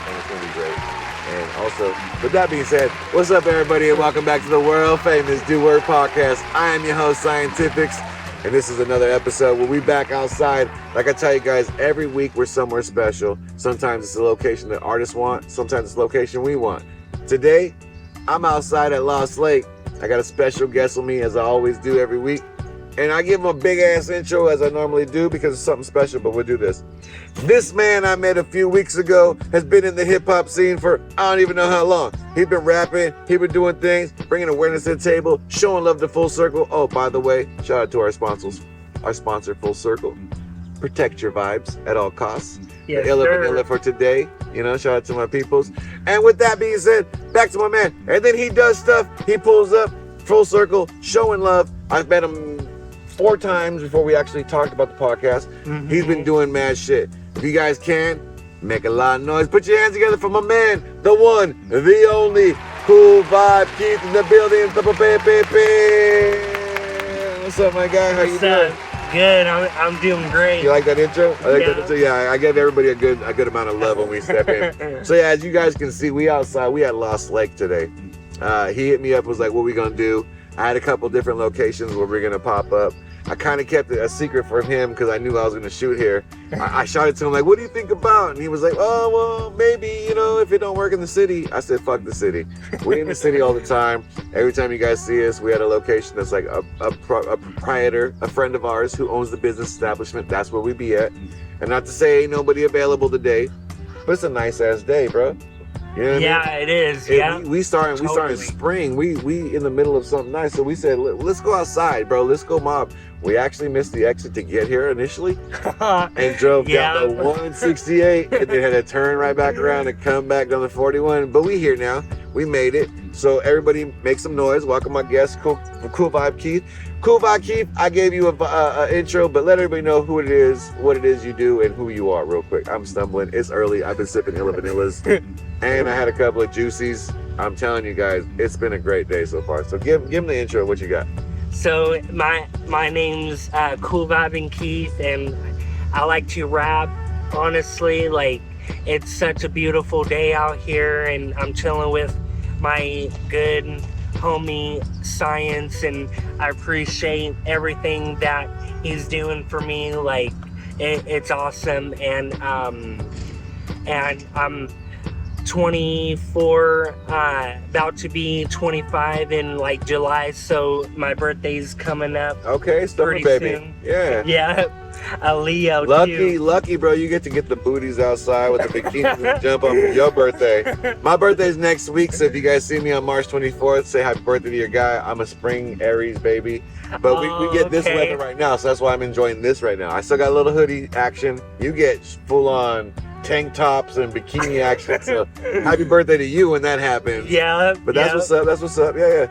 and it's gonna be great. And also, with that being said, what's up, everybody, and welcome back to the world famous Do Word podcast. I am your host, Scientifixxx, and this is another episode where we back outside. Like I tell you guys, every week we're somewhere special. Sometimes it's a location that artists want, sometimes it's a location we want. Today, I'm outside at Lost Lake. I got a special guest with me, as I always do every week. And I give him a big-ass intro, as I normally do, because it's something special, but we'll do this. This man I met a few weeks ago has been in the hip-hop scene for I don't even know how long. He's been rapping, he's been doing things, bringing awareness to the table, showing love to Full Circle. Oh, by the way, shout out to our sponsor, Full Circle. Protect your vibes at all costs. Yes, the illa for today. You know, shout out to my peoples. And with that being said, back to my man. And then he does stuff. He pulls up, Full Circle, showing love. I've met him 4 times before we actually talked about the podcast. Mm-hmm. He's been doing mad shit. If you guys can, make a lot of noise. Put your hands together for my man, the one, the only, Cool Vibe Keith in the building. What's up, my guy? How you doing? Good. I'm doing great. You like that intro? I like that intro. Yeah, I give everybody a good amount of love when we step in. So yeah, as you guys can see, we outside. We at Lost Lake today. He hit me up, was like, what we gonna do? I had a couple different locations where we're gonna pop up. I kind of kept it a secret from him because I knew I was gonna shoot here. I shot it to him like, what do you think about? And he was like, oh, well, maybe, you know, if it don't work in the city. I said, fuck the city. We in the city all the time. Every time you guys see us, we had a location that's like a proprietor, a friend of ours who owns the business establishment. That's where we be at. And not to say ain't nobody available today, but it's a nice ass day, bro. You know what I mean? It is. Yeah, we starting spring. We in the middle of something nice. So we said, let's go outside, bro. Let's go mob. We actually missed the exit to get here initially, and drove down the 168, and then had to turn right back around and come back down the 41. But we here now. We made it. So everybody make some noise. Welcome my guest, Cool Vibe Keith. Cool Vibe Keith, I gave you a intro, but let everybody know who it is, what it is you do, and who you are real quick. I'm stumbling. It's early. I've been sipping Illa Vanillas, and I had a couple of juicies. I'm telling you guys, it's been a great day so far. So give them the intro. What you got? So my name's Cool Vibe Keith, and I like to rap. Honestly, like, it's such a beautiful day out here, and I'm chilling with my good homie Science, and I appreciate everything that he's doing for me. Like, it's awesome, and I'm 24, about to be 25 in like July, so my birthday's coming up. Okay, stubborn baby. Soon. Yeah, a Leo. Lucky, bro. You get to get the booties outside with the bikinis and jump up for your birthday. My birthday's next week, so if you guys see me on March 24th, say happy birthday to your guy. I'm a spring Aries baby, but we get this weather right now, so that's why I'm enjoying this right now. I still got a little hoodie action. You get full on tank tops and bikini action. So happy birthday to you when that happens. Yeah. But that's what's up. That's what's up. Yeah.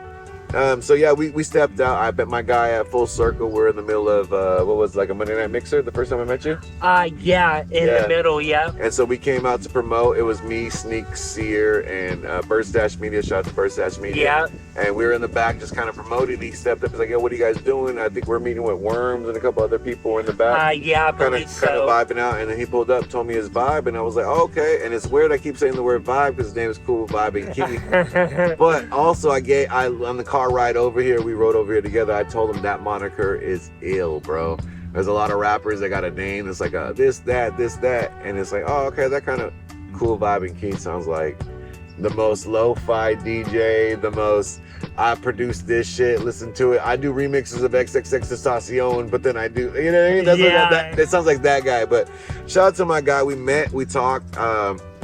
So yeah, we stepped out. I met my guy at Full Circle. We're in the middle of what was like a Monday Night Mixer the first time I met you? The middle, yeah. And so we came out to promote. It was me, Sneakzs, and Birdstash Media. Shout out to Birdstash Media. Yeah. And we were in the back just kind of promoting. He stepped up. He's like, yo, what are you guys doing? I think we're meeting with Worms and a couple other people in the back. Kind of vibing out. And then he pulled up, told me his vibe, and I was like, oh, okay. And it's weird I keep saying the word vibe because his name is Cool Vibe Keith. But also on the car ride over here, we rode over here together. I told him that moniker is ill, bro. There's a lot of rappers that got a name that's like this, that, and it's like, oh, okay, that kind of Cool Vibe Keith sounds like the most lo-fi DJ, the most I produce this shit, listen to it. I do remixes of XXXTentacion, but then I do, you know what I mean? That sounds like that guy. But shout out to my guy. We met, we talked.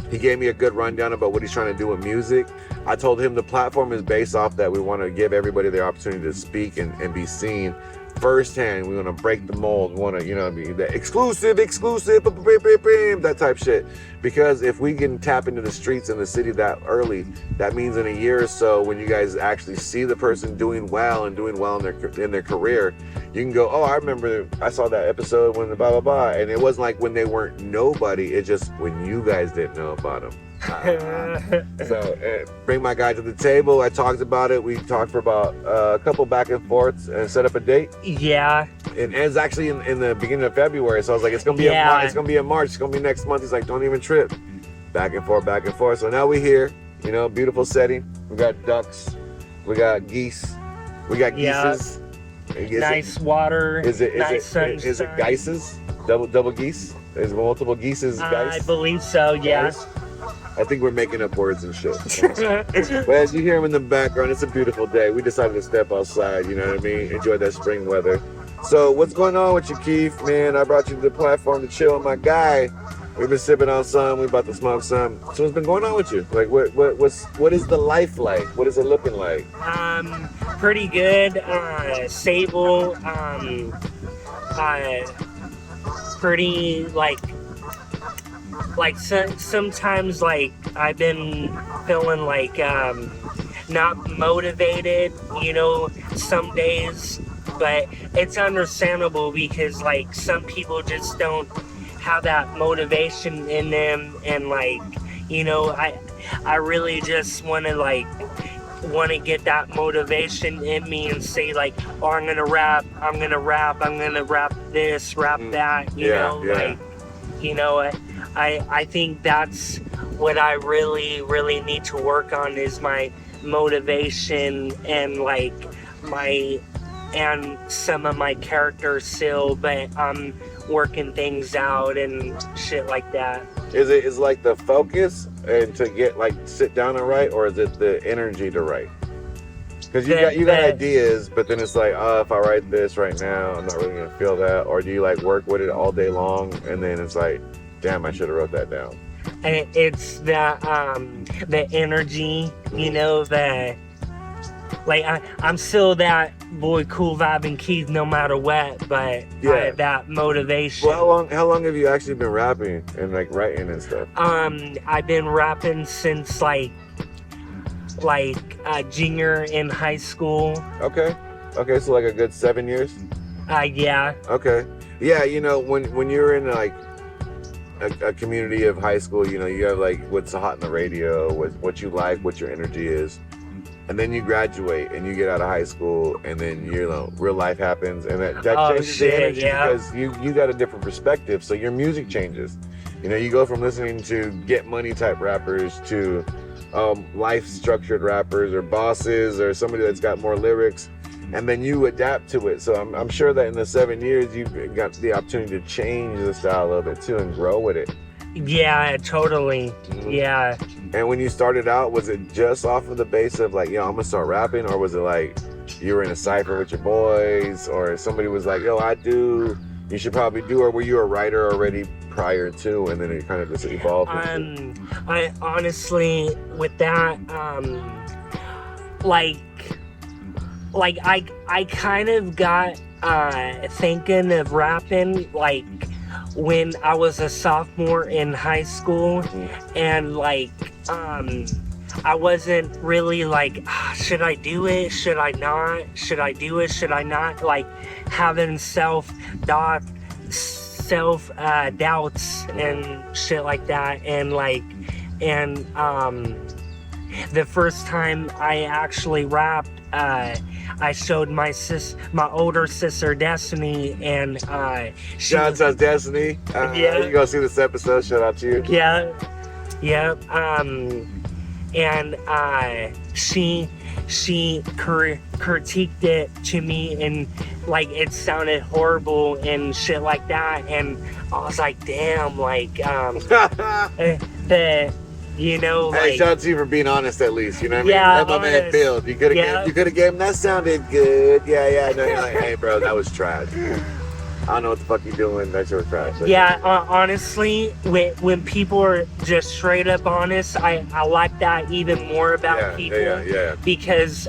He gave me a good rundown about what he's trying to do with music. I told him the platform is based off that we want to give everybody the opportunity to speak and be seen firsthand. We want to break the mold. We want to, be the exclusive, that type shit. Because if we can tap into the streets in the city that early, that means in a year or so, when you guys actually see the person doing well in their career, you can go, oh, I remember I saw that episode when the blah, blah, blah. And it wasn't like when they weren't nobody. It's just when you guys didn't know about them. So bring my guy to the table. I talked about it. We talked for about a couple back and forths and set up a date. Yeah. It ends actually in the beginning of February. So I was like, it's gonna be in March. It's gonna be next month. He's like, don't even trip. back and forth, back and forth. So now we're here, you know, beautiful setting. We got ducks, we got geese, we got geeses. Nice water. Is it sunshine. Is it geises? Double geese? There's multiple geeses. I believe so. Yeah. I think we're making up words and shit. But as you hear them in the background, it's a beautiful day. We decided to step outside. You know what I mean? Enjoy that spring weather. So what's going on with you, Keith? Man, I brought you to the platform to chill with my guy. We've been sipping on some. We're about to smoke some. So what's been going on with you? Like, what is the life like? What is it looking like? Pretty good. Stable. Pretty sometimes like I've been feeling like not motivated. You know, some days, but it's understandable because like some people just don't have that motivation in them, and like, you know, I really just want to get that motivation in me and say like, oh, I'm gonna rap this, rap that, you know. Like, you know, I think that's what I really need to work on is my motivation and like and some of my character still, but I'm working things out and shit like that. Is like the focus and to get like sit down and write, or is it the energy to write? Because you got ideas, but then it's like, oh, if I write this right now, I'm not really gonna feel that. Or do you like work with it all day long, and then it's like, damn, I should have wrote that down. And it's the energy, you know, that like I'm still that boy Cool Vibing Keith no matter what, but that motivation. Well, how long have you actually been rapping and like writing and stuff? I've been rapping since like junior in high school. Okay, so like a good 7 years. Yeah. Okay, yeah. You know, when you're in like a community of high school, you know, you have like what's hot in the radio, what you like, what your energy is. And then you graduate and you get out of high school, and then, you know, real life happens, and that changes the energy because you got a different perspective. So your music changes. You know, you go from listening to get money type rappers to life structured rappers or bosses or somebody that's got more lyrics, and then you adapt to it. So I'm sure that in the 7 years you've got the opportunity to change the style a little bit too and grow with it. Yeah, totally. Mm-hmm. Yeah. And when you started out, was it just off of the base of like, yo, I'm gonna start rapping, or was it like you were in a cypher with your boys, or somebody was like, yo, you should probably do, or were you a writer already prior to, and then it kind of just evolved? I honestly, with that, I kind of got thinking of rapping like when I was a sophomore in high school, and like I wasn't really like, should I do it? Should I not? Should I do it? Should I not? Like having self-doubts and shit like that, and like, and the first time I actually rapped, I showed my older sister Destiny, and shout out to Destiny. You gonna see this episode? Shout out to you. Yeah. And she critiqued it to me, and like it sounded horrible and shit like that, and I was like, damn, like you know, hey, like, shout out to you for being honest, at least. You know what I mean? Yeah, let my man feel. You could have gave him that sounded good. Yeah. No, you're like, hey, bro, that was trash. I don't know what the fuck you doing. That shit was trash. Honestly, when people are just straight up honest, I like that even more about people. Yeah. Because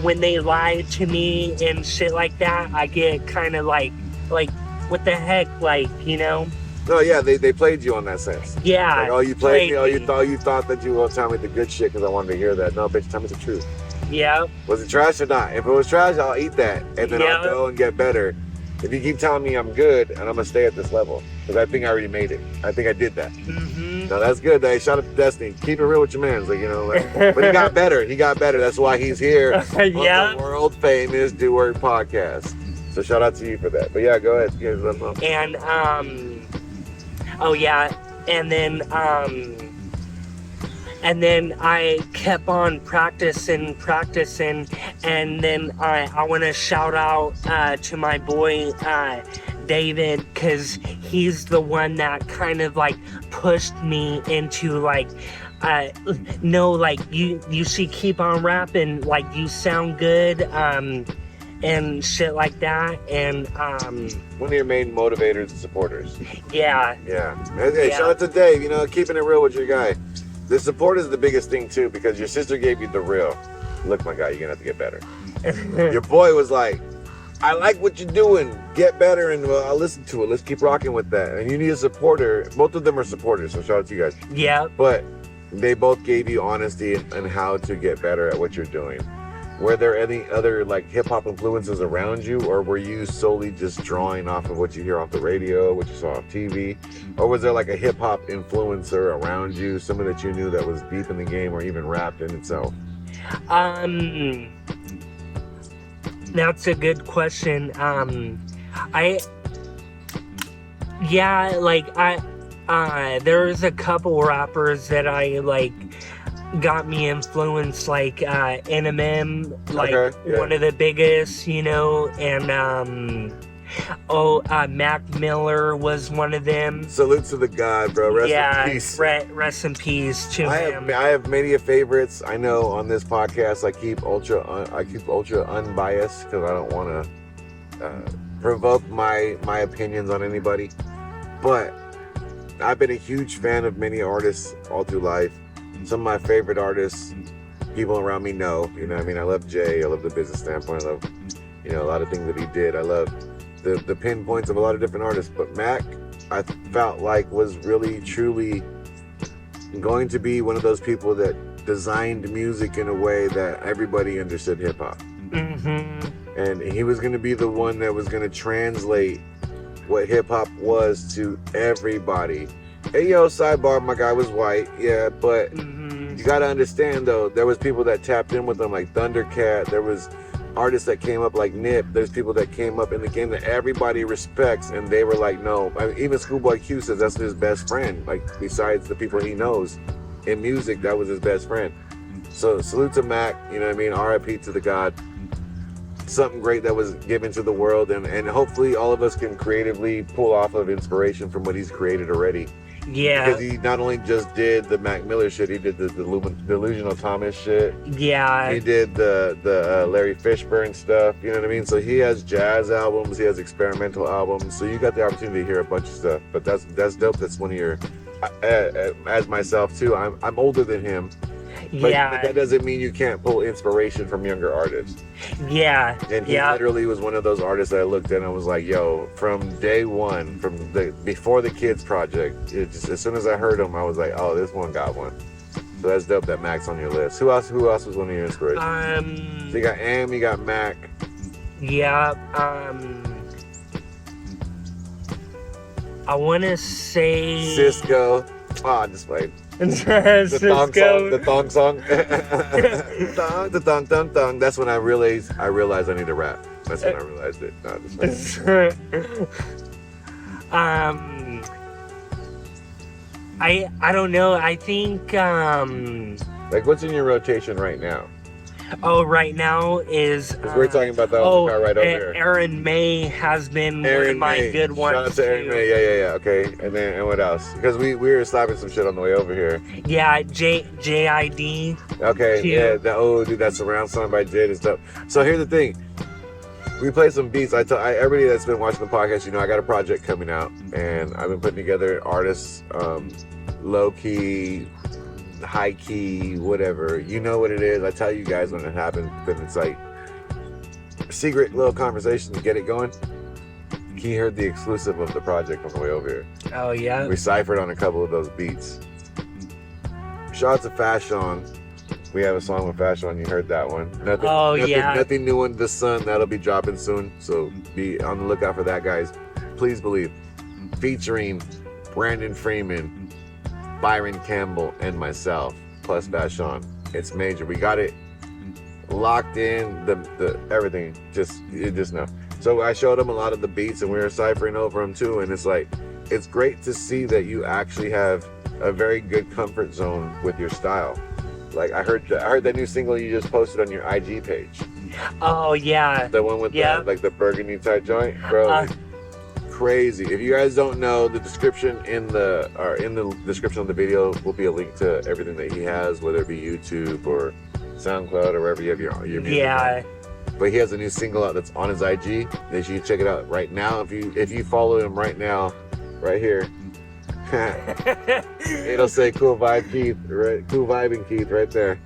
when they lie to me and shit like that, I get kind of like, what the heck, like, you know? No, yeah, they played you on that sense. Yeah. Like, oh, you played me. Oh, you thought that you were telling me the good shit because I wanted to hear that. No, bitch, tell me the truth. Yeah. Was it trash or not? If it was trash, I'll eat that, and then I'll go and get better. If you keep telling me I'm good, and I'm gonna stay at this level, because I think I already made it. I think I did that. Mm-hmm. No, that's good. Hey, shout out to Destiny. Keep it real with your man. Like, you know, like, but he got better. That's why he's here on the world famous Do Work podcast. So shout out to you for that. But yeah, go ahead. And and then and then I kept on practicing, and then I want to shout out to my boy David, because he's the one that kind of like pushed me into like, no, like you should keep on rapping, like you sound good, and shit like that. And one of your main motivators and supporters. Yeah. Hey, shout out to Dave, you know, keeping it real with your guy. The support is the biggest thing too, because your sister gave you the real. Look, my guy, you're gonna have to get better. Your boy was like, I like what you're doing, get better, and I'll listen to it. Let's keep rocking with that. And you need a supporter. Both of them are supporters, so shout out to you guys. Yeah. But they both gave you honesty and how to get better at what you're doing. Were there any other like hip hop influences around you, or were you solely just drawing off of what you hear off the radio, what you saw on TV? Or was there like a hip hop influencer around you, someone that you knew that was deep in the game or even rapped in itself? That's a good question. There's a couple rappers that I like got me influenced, like Eminem, like one of the biggest, you know, and Mac Miller was one of them. Salute to the God, bro. Rest in peace. Rest in peace to him. I have many favorites. I know on this podcast I keep ultra unbiased because I don't want to provoke my opinions on anybody. But I've been a huge fan of many artists all through life. Some of my favorite artists, people around me know. You know what I mean? I love Jay. I love the business standpoint. I love, you know, a lot of things that he did. I love the pinpoints of a lot of different artists. But Mac, I felt like was really, truly going to be one of those people that designed music in a way that everybody understood hip hop. Mm-hmm. And he was going to be the one that was going to translate what hip hop was to everybody. Hey, yo, sidebar, my guy was white, yeah, but you gotta understand though, there was people that tapped in with them like Thundercat. There was artists that came up like Nip. There's people that came up in the game that everybody respects, and they were like, no. I mean, even Schoolboy Q says that's his best friend. Like, besides the people he knows in music, that was his best friend. So salute to Mac, you know what I mean? R.I.P. to the God. Something great that was given to the world, and hopefully all of us can creatively pull off of inspiration from what he's created already. Yeah. Because he not only just did the Mac Miller shit, he did the Delusional Thomas shit. Yeah. He did the Larry Fishburne stuff, you know what I mean? So he has jazz albums, he has experimental albums, so you got the opportunity to hear a bunch of stuff. But that's dope. That's one of your, as myself too, I'm older than him. But that doesn't mean you can't pull inspiration from younger artists. Yeah. And he literally was one of those artists that I looked at and I was like, yo, from day one, before the Kids Project, as soon as I heard him, I was like, oh, this one got one. So that's dope that Mac's on your list. Who else was one of your inspirations? So you got you got Mac. Yeah. I want to say Cisco. Oh, I just played. The thong song. The thong. That's when I realized I need to rap. That's when I realized it. No, I don't know. I think like what's in your rotation right now? Oh, right now is we're talking about that on the car right over here. Aaron May has been one of my good ones. Shout out to Aaron May. Yeah. Okay. And what else? Because we were slapping some shit on the way over here. Yeah, JID. Okay. too. Yeah. Dude, that surround sound by Jade is dope. So here's the thing. We play some beats. Everybody that's been watching the podcast, you know, I got a project coming out, and I've been putting together artists, low key, high key, whatever. You know what it is. I tell you guys when it happens, but it's like a secret little conversation to get it going. He heard the exclusive of the project on the way over here. Oh yeah. We ciphered on a couple of those beats. Shout out to Fashion. We have a song with Fashion. You heard that one. Nothing new under the sun. That'll be dropping soon. So be on the lookout for that, guys. Please believe. Featuring Brandon Freeman, Byron Campbell, and myself, plus Fashion. It's major. We got it locked in. The everything. You just know. So I showed him a lot of the beats, and we were ciphering over them too. And it's like, it's great to see that you actually have a very good comfort zone with your style. Like I heard that new single you just posted on your IG page. Oh yeah. The one with the burgundy type joint, bro. Crazy. If you guys don't know, the description in the description of the video will be a link to everything that he has, whether it be YouTube or SoundCloud or wherever you have your music. Yeah. But he has a new single out that's on his IG. Make sure you check it out right now. If you follow him right now, right here, it'll say Cool Vibe Keith, right? Cool Vibing Keith right there.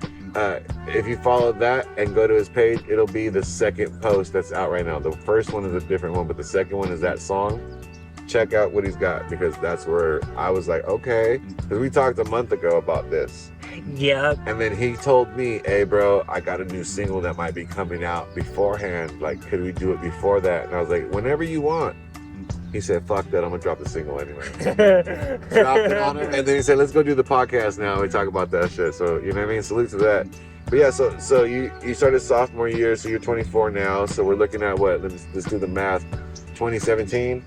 If you follow that and go to his page, it'll be the second post that's out right now. The first one is a different one, but the second one is that song. Check out what he's got, because that's where I was like, okay. Because we talked a month ago about this. Yeah. And then he told me, hey, bro, I got a new single that might be coming out beforehand. Like, could we do it before that? And I was like, whenever you want. He said, fuck that, I'm gonna drop the single anyway. Dropped it on him, and then he said, let's go do the podcast now. We talk about that shit. So, you know what I mean? Salute to that. But yeah, so you started sophomore year, so you're 24 now. So we're looking at what? Let's do the math. 2017?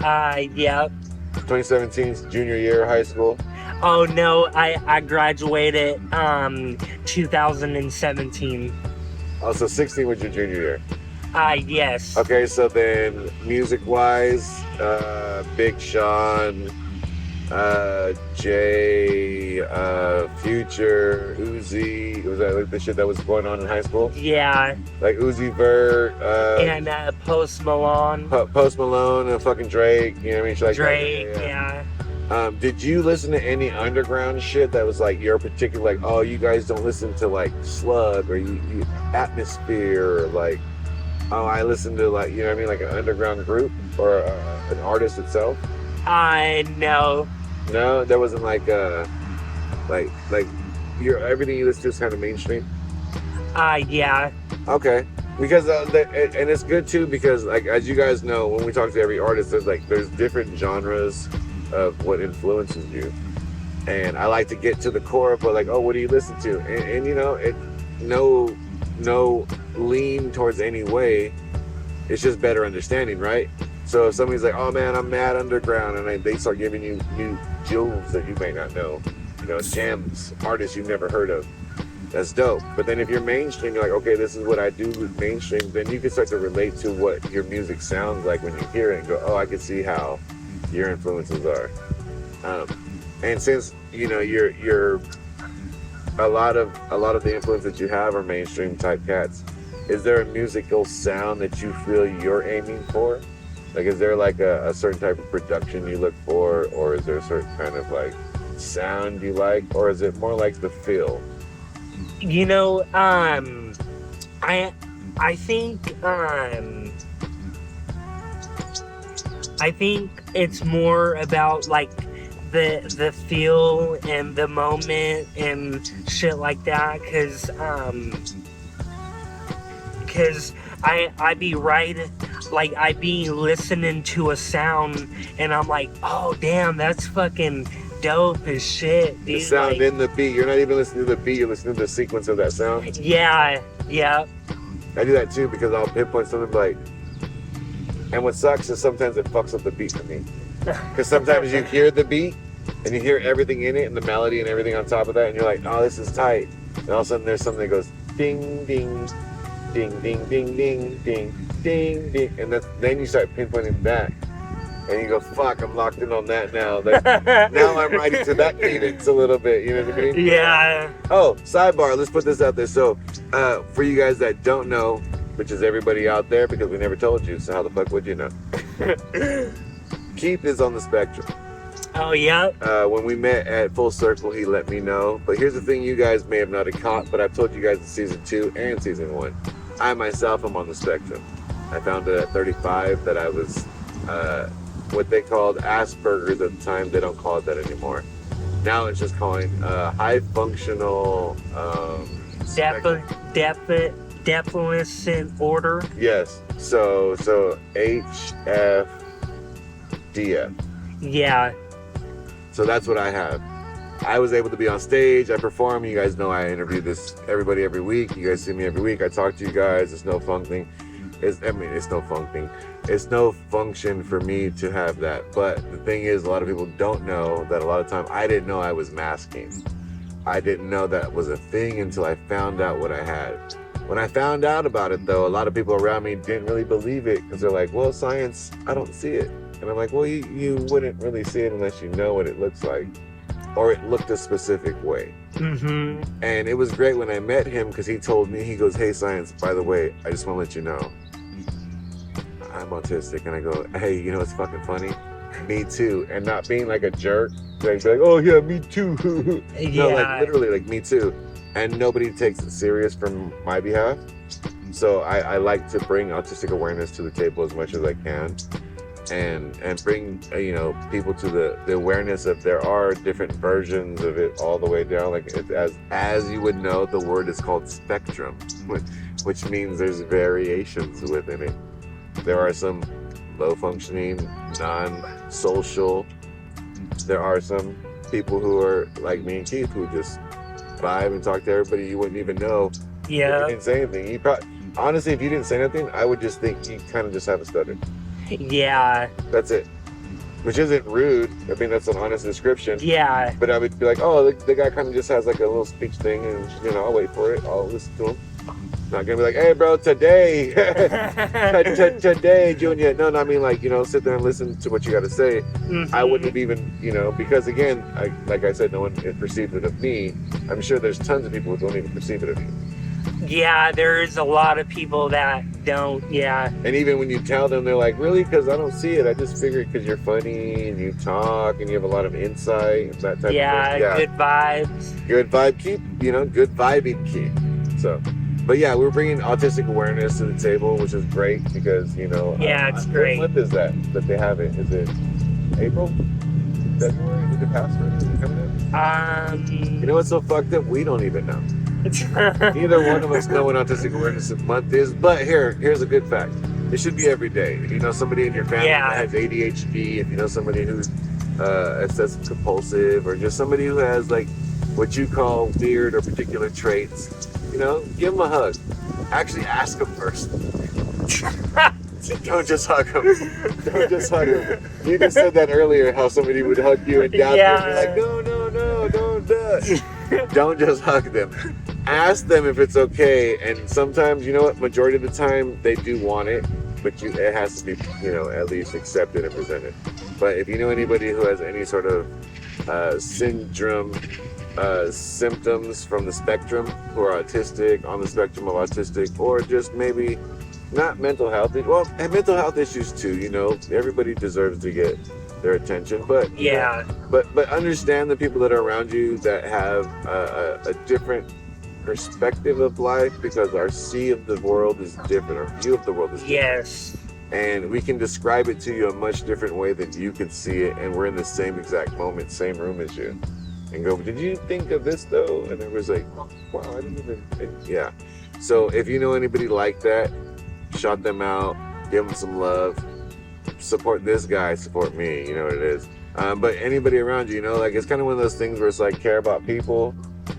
Yeah. 2017's junior year of high school? Oh no, I graduated 2017. Oh, so 16 was your junior year? Yes. Okay, so then music-wise, Big Sean, Jay, Future, Uzi, was that like the shit that was going on in high school? Yeah. Like Uzi Vert, and Post Malone. Post Malone and fucking Drake, you know what I mean? Shit like Drake, that. yeah. Did you listen to any underground shit that was like your particular, like, oh, you guys don't listen to like Slug or you Atmosphere, or like, oh, I listen to like, you know what I mean, like an underground group or an artist itself? No. No, there wasn't like like everything you listen to is kind of mainstream. Yeah. Okay, because and it's good too, because like as you guys know, when we talk to every artist, there's different genres of what influences you, and I like to get to the core of, but like, oh, what do you listen to? And you know, it no lean towards any way. It's just better understanding, right? So if somebody's like, oh man, I'm mad underground, and they start giving you new jewels that you may not know, you know, gems, artists you've never heard of, that's dope. But then if you're mainstream, you're like, okay, this is what I do with mainstream, then you can start to relate to what your music sounds like when you hear it and go, oh, I can see how your influences are. And since, you know, you're a lot of the influence that you have are mainstream type cats, is there a musical sound that you feel you're aiming for? Like, is there like a certain type of production you look for, or is there a certain kind of like sound you like, or is it more like the feel? You know, I think it's more about like the feel and the moment and shit like that, cause I be I be listening to a sound and I'm like, oh damn, that's fucking dope as shit, dude. The sound like, in the beat, you're not even listening to the beat, you're listening to the sequence of that sound. Yeah. I do that too, because I'll pinpoint something like, and what sucks is sometimes it fucks up the beat for me. Because sometimes you hear the beat and you hear everything in it and the melody and everything on top of that, and you're like, oh, this is tight. And all of a sudden there's something that goes ding, ding, ding, ding, ding, ding, ding, ding, ding. And then you start pinpointing back. And you go, fuck, I'm locked in on that now. Now I'm riding to that cadence a little bit, you know what I mean? Yeah. Oh, sidebar, let's put this out there. So, for you guys that don't know, which is everybody out there, because we never told you, so how the fuck would you know? Keith is on the spectrum. Oh, yeah? When we met at Full Circle, he let me know. But here's the thing you guys may have not have caught, but I've told you guys in season 2 and season 1. I myself am on the spectrum. I found it at 35 that I was what they called Asperger's at the time. They don't call it that anymore. Now it's just calling high functional deficient order. Yes. So HFDF. Yeah. So that's what I have. I was able to be on stage. I perform. You guys know I interview everybody every week. You guys see me every week. I talk to you guys. It's no fun thing. It's no function. It's no function for me to have that. But the thing is, a lot of people don't know that a lot of time I didn't know I was masking. I didn't know that was a thing until I found out what I had. When I found out about it, though, a lot of people around me didn't really believe it because they're like, well, science, I don't see it. And I'm like, well, you wouldn't really see it unless you know what it looks like, or it looked a specific way. Mm-hmm. And it was great when I met him because he told me, he goes, hey, Science, by the way, I just want to let you know, I'm autistic. And I go, hey, you know what's fucking funny? Me too. And not being like a jerk, like, oh yeah, me too. No, like literally, like me too. And nobody takes it serious from my behalf. So I like to bring autistic awareness to the table as much as I can, and bring people to the awareness of there are different versions of it all the way down. Like as you would know, the word is called spectrum, which means there's variations within it. There are some low functioning, non-social. There are some people who are like me and Keith who just vibe and talk to everybody. You wouldn't even know. Yeah. If you didn't say anything. Honestly, if you didn't say nothing, I would just think you kind of just have a stutter. Yeah. That's it. Which isn't rude. I mean, that's an honest description. Yeah. But I would be like, oh, the guy kind of just has like a little speech thing, and I'll wait for it. I'll listen to him. Not gonna be like, hey, bro, today, today, Junior. No, I mean, like, sit there and listen to what you got to say. Mm-hmm. I wouldn't have even, because again, like I said, no one perceived it of me. I'm sure there's tons of people who don't even perceive it of you. Yeah, there's a lot of people that don't, yeah. And even when you tell them, they're like, really? Because I don't see it. I just figured because you're funny and you talk and you have a lot of insight and that type of thing. Yeah, good vibes. Good vibe keep, good vibing keep. So... But yeah, we're bringing autistic awareness to the table, which is great because, Yeah, it's great. What month is that they have it? Is it April? February? Did it pass already? Is it coming up? You know what's so fucked up? We don't even know. Neither one of us know what Autistic Awareness Month is, but here's a good fact. It should be every day. If you know somebody in your family that has ADHD, if you know somebody who's obsessive compulsive, or just somebody who has like what you call weird or particular traits, give them a hug. Actually, ask them first. Don't just hug them. Don't just hug them. You just said that earlier, how somebody would hug you and down you. You're like, no, don't do it. Don't just hug them. Ask them if it's okay. And sometimes, majority of the time they do want it, but it has to be, at least accepted and presented. But if you know anybody who has any sort of syndrome, symptoms from the spectrum, who are autistic, on the spectrum of autistic, or just maybe not mental health, and mental health issues too, everybody deserves to get their attention, but but understand the people that are around you that have a different perspective of life, because our see of the world is different, our view of the world is different. Yes. And we can describe it to you a much different way than you can see it, and we're in the same exact moment, same room as you. And go, did you think of this though? And everyone's like, wow, I didn't even think. Yeah. So if you know anybody like that, shout them out, give them some love, support this guy, support me, you know what it is. But anybody around you, it's kind of one of those things where it's like care about people,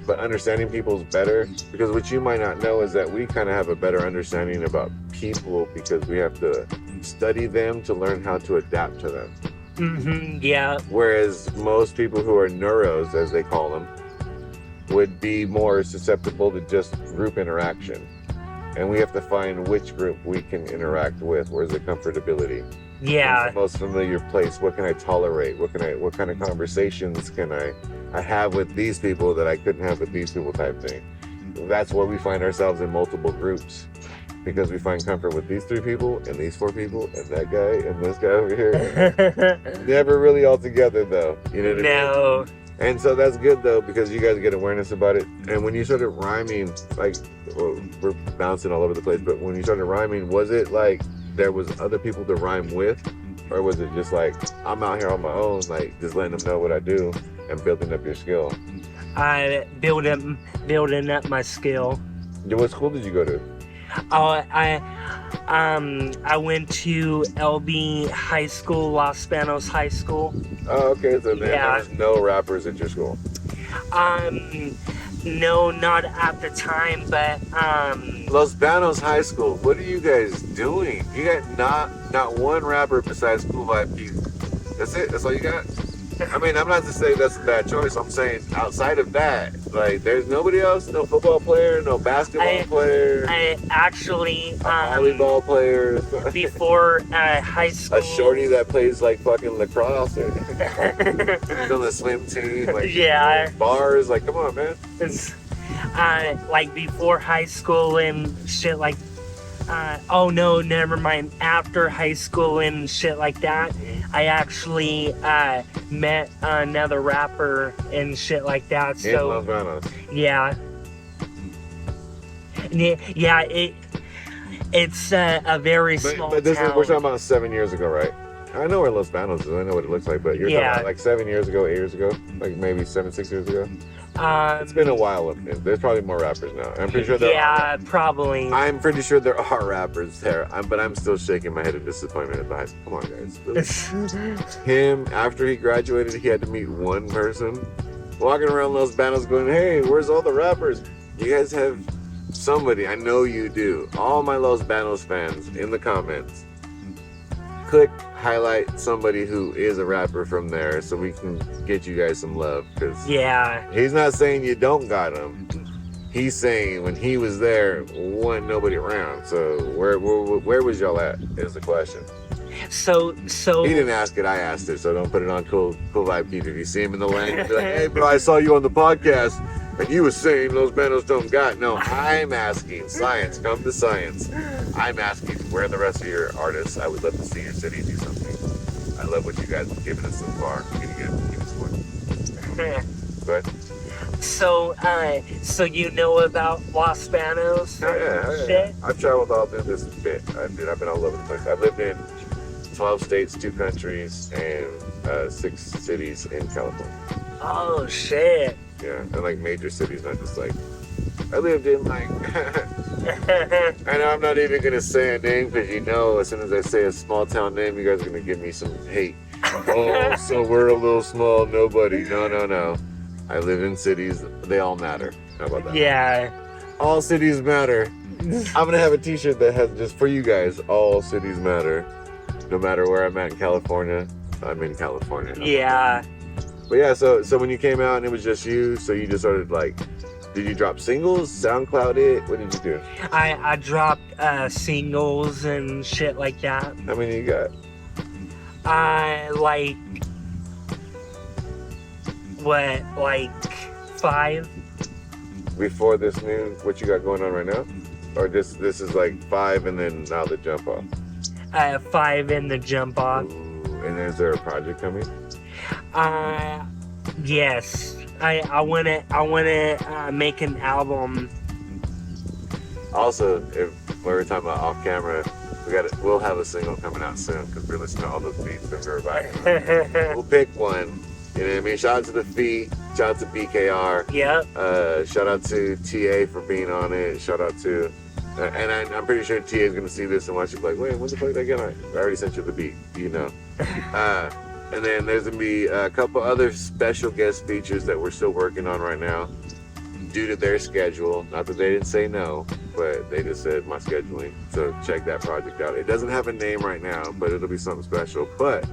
but understanding people is better, because what you might not know is that we kind of have a better understanding about people because we have to study them to learn how to adapt to them. Mm-hmm, yeah. Whereas most people who are neuros, as they call them, would be more susceptible to just group interaction. And we have to find which group we can interact with. Where's the comfortability? Yeah. Where's the most familiar place? What can I tolerate? What kind of conversations can I have with these people that I couldn't have with these people type thing? That's where we find ourselves in multiple groups. Because we find comfort with these 3 people, and these 4 people, and that guy, and this guy over here. Never really all together, though. You know what I mean? No. And so that's good, though, because you guys get awareness about it. And when you started rhyming, we're bouncing all over the place, but when you started rhyming, was it like there was other people to rhyme with? Or was it just like, I'm out here on my own, like just letting them know what I do and building up your skill? Building up my skill. What school did you go to? Oh, I went to LB High School, Los Banos High School. Oh, okay. So there's no rappers at your school. No, not at the time, but Los Banos High School. What are you guys doing? You got not one rapper besides Cool Vibe Keith. That's it. That's all you got. I mean, I'm not to say that's a bad choice. I'm saying outside of that, like, there's nobody else. No football player, no basketball player. I actually volleyball player. Before high school. A shorty that plays like fucking lacrosse. He's on the swim team. Like, yeah. Bars. Like, come on, man. Like before high school and shit like. Oh no, never mind. After high school and shit like that, I actually met another rapper and shit like that. So Los Banos. Yeah. Yeah, it's a very small but this town. is, we're talking about 7 years ago, right? I know where Los Banos is. I know what it looks like, but you're talking about like 7 years ago, 8 years ago, like maybe 6 years ago. It's been a while. There's probably more rappers now. I'm pretty sure there are. Yeah, probably. I'm pretty sure there are rappers there, but I'm still shaking my head in disappointment at the high school. Come on, guys. Him, after he graduated, he had to meet one person walking around Los Banos going, hey, where's all the rappers? You guys have somebody. I know you do. All my Los Banos fans in the comments, click highlight somebody who is a rapper from there so we can get you guys some love, because he's not saying you don't got him. He's saying when he was there, wasn't nobody around. So where was y'all at is the question. So he didn't ask it, I asked it, so don't put it on Cool Vibe Keith. If you see him in the lane, be like, hey bro, I saw you on the podcast and you were saying Los Banos don't got. No, I'm asking science, come to science. I'm asking where are the rest of your artists? I would love to see your city do something. I love what you guys have given us so far. Give us one. Go ahead. So you know about Los Banos? Yeah. I've traveled all through this bit. I've been all over the place. I've lived in 12 states, 2 countries, and 6 cities in California. Oh shit. Yeah, and like major cities, not just like I lived in like and I'm not even gonna say a name because you know as soon as I say a small town name, you guys are gonna give me some hate. Oh, so we're a little small nobody. No. I live in cities. They all matter. How about that? Yeah. All cities matter. I'm gonna have a t-shirt that has just for you guys, all cities matter. No matter where I'm at in California, I'm in California. Yeah. But yeah, so when you came out and it was just you, so you just started like, did you drop singles, SoundCloud it? What did you do? I dropped singles and shit like that. How many you got? Like 5. Before this new, what you got going on right now? Or this is like 5 and then now the jump off? 5 and the jump off. Ooh, and is there a project coming? Yes. I wanna make an album. Also, if we were talking about off camera, we'll have a single coming out soon because we're listening to all those beats that we're about. We'll pick one. You know what I mean? Shout out to the feet. Shout out to BKR. Yep. Shout out to TA for being on it. Shout out to, and I'm pretty sure TA is gonna see this and watch it like, wait, when the fuck did I get on? I already sent you the beat, you know. And then there's gonna be a couple other special guest features that we're still working on right now, due to their schedule. Not that they didn't say no, but they just said my scheduling. So check that project out. It doesn't have a name right now, but it'll be something special. But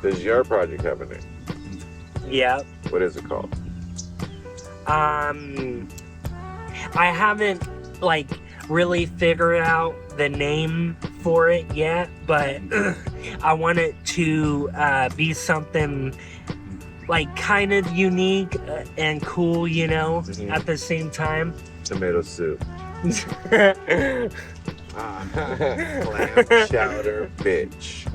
does your project have a name? Yeah. What is it called? I haven't like really figured out the name for it yet, but I want it to be something like kind of unique and cool, you know, at the same time. Tomato soup. Clam chowder bitch.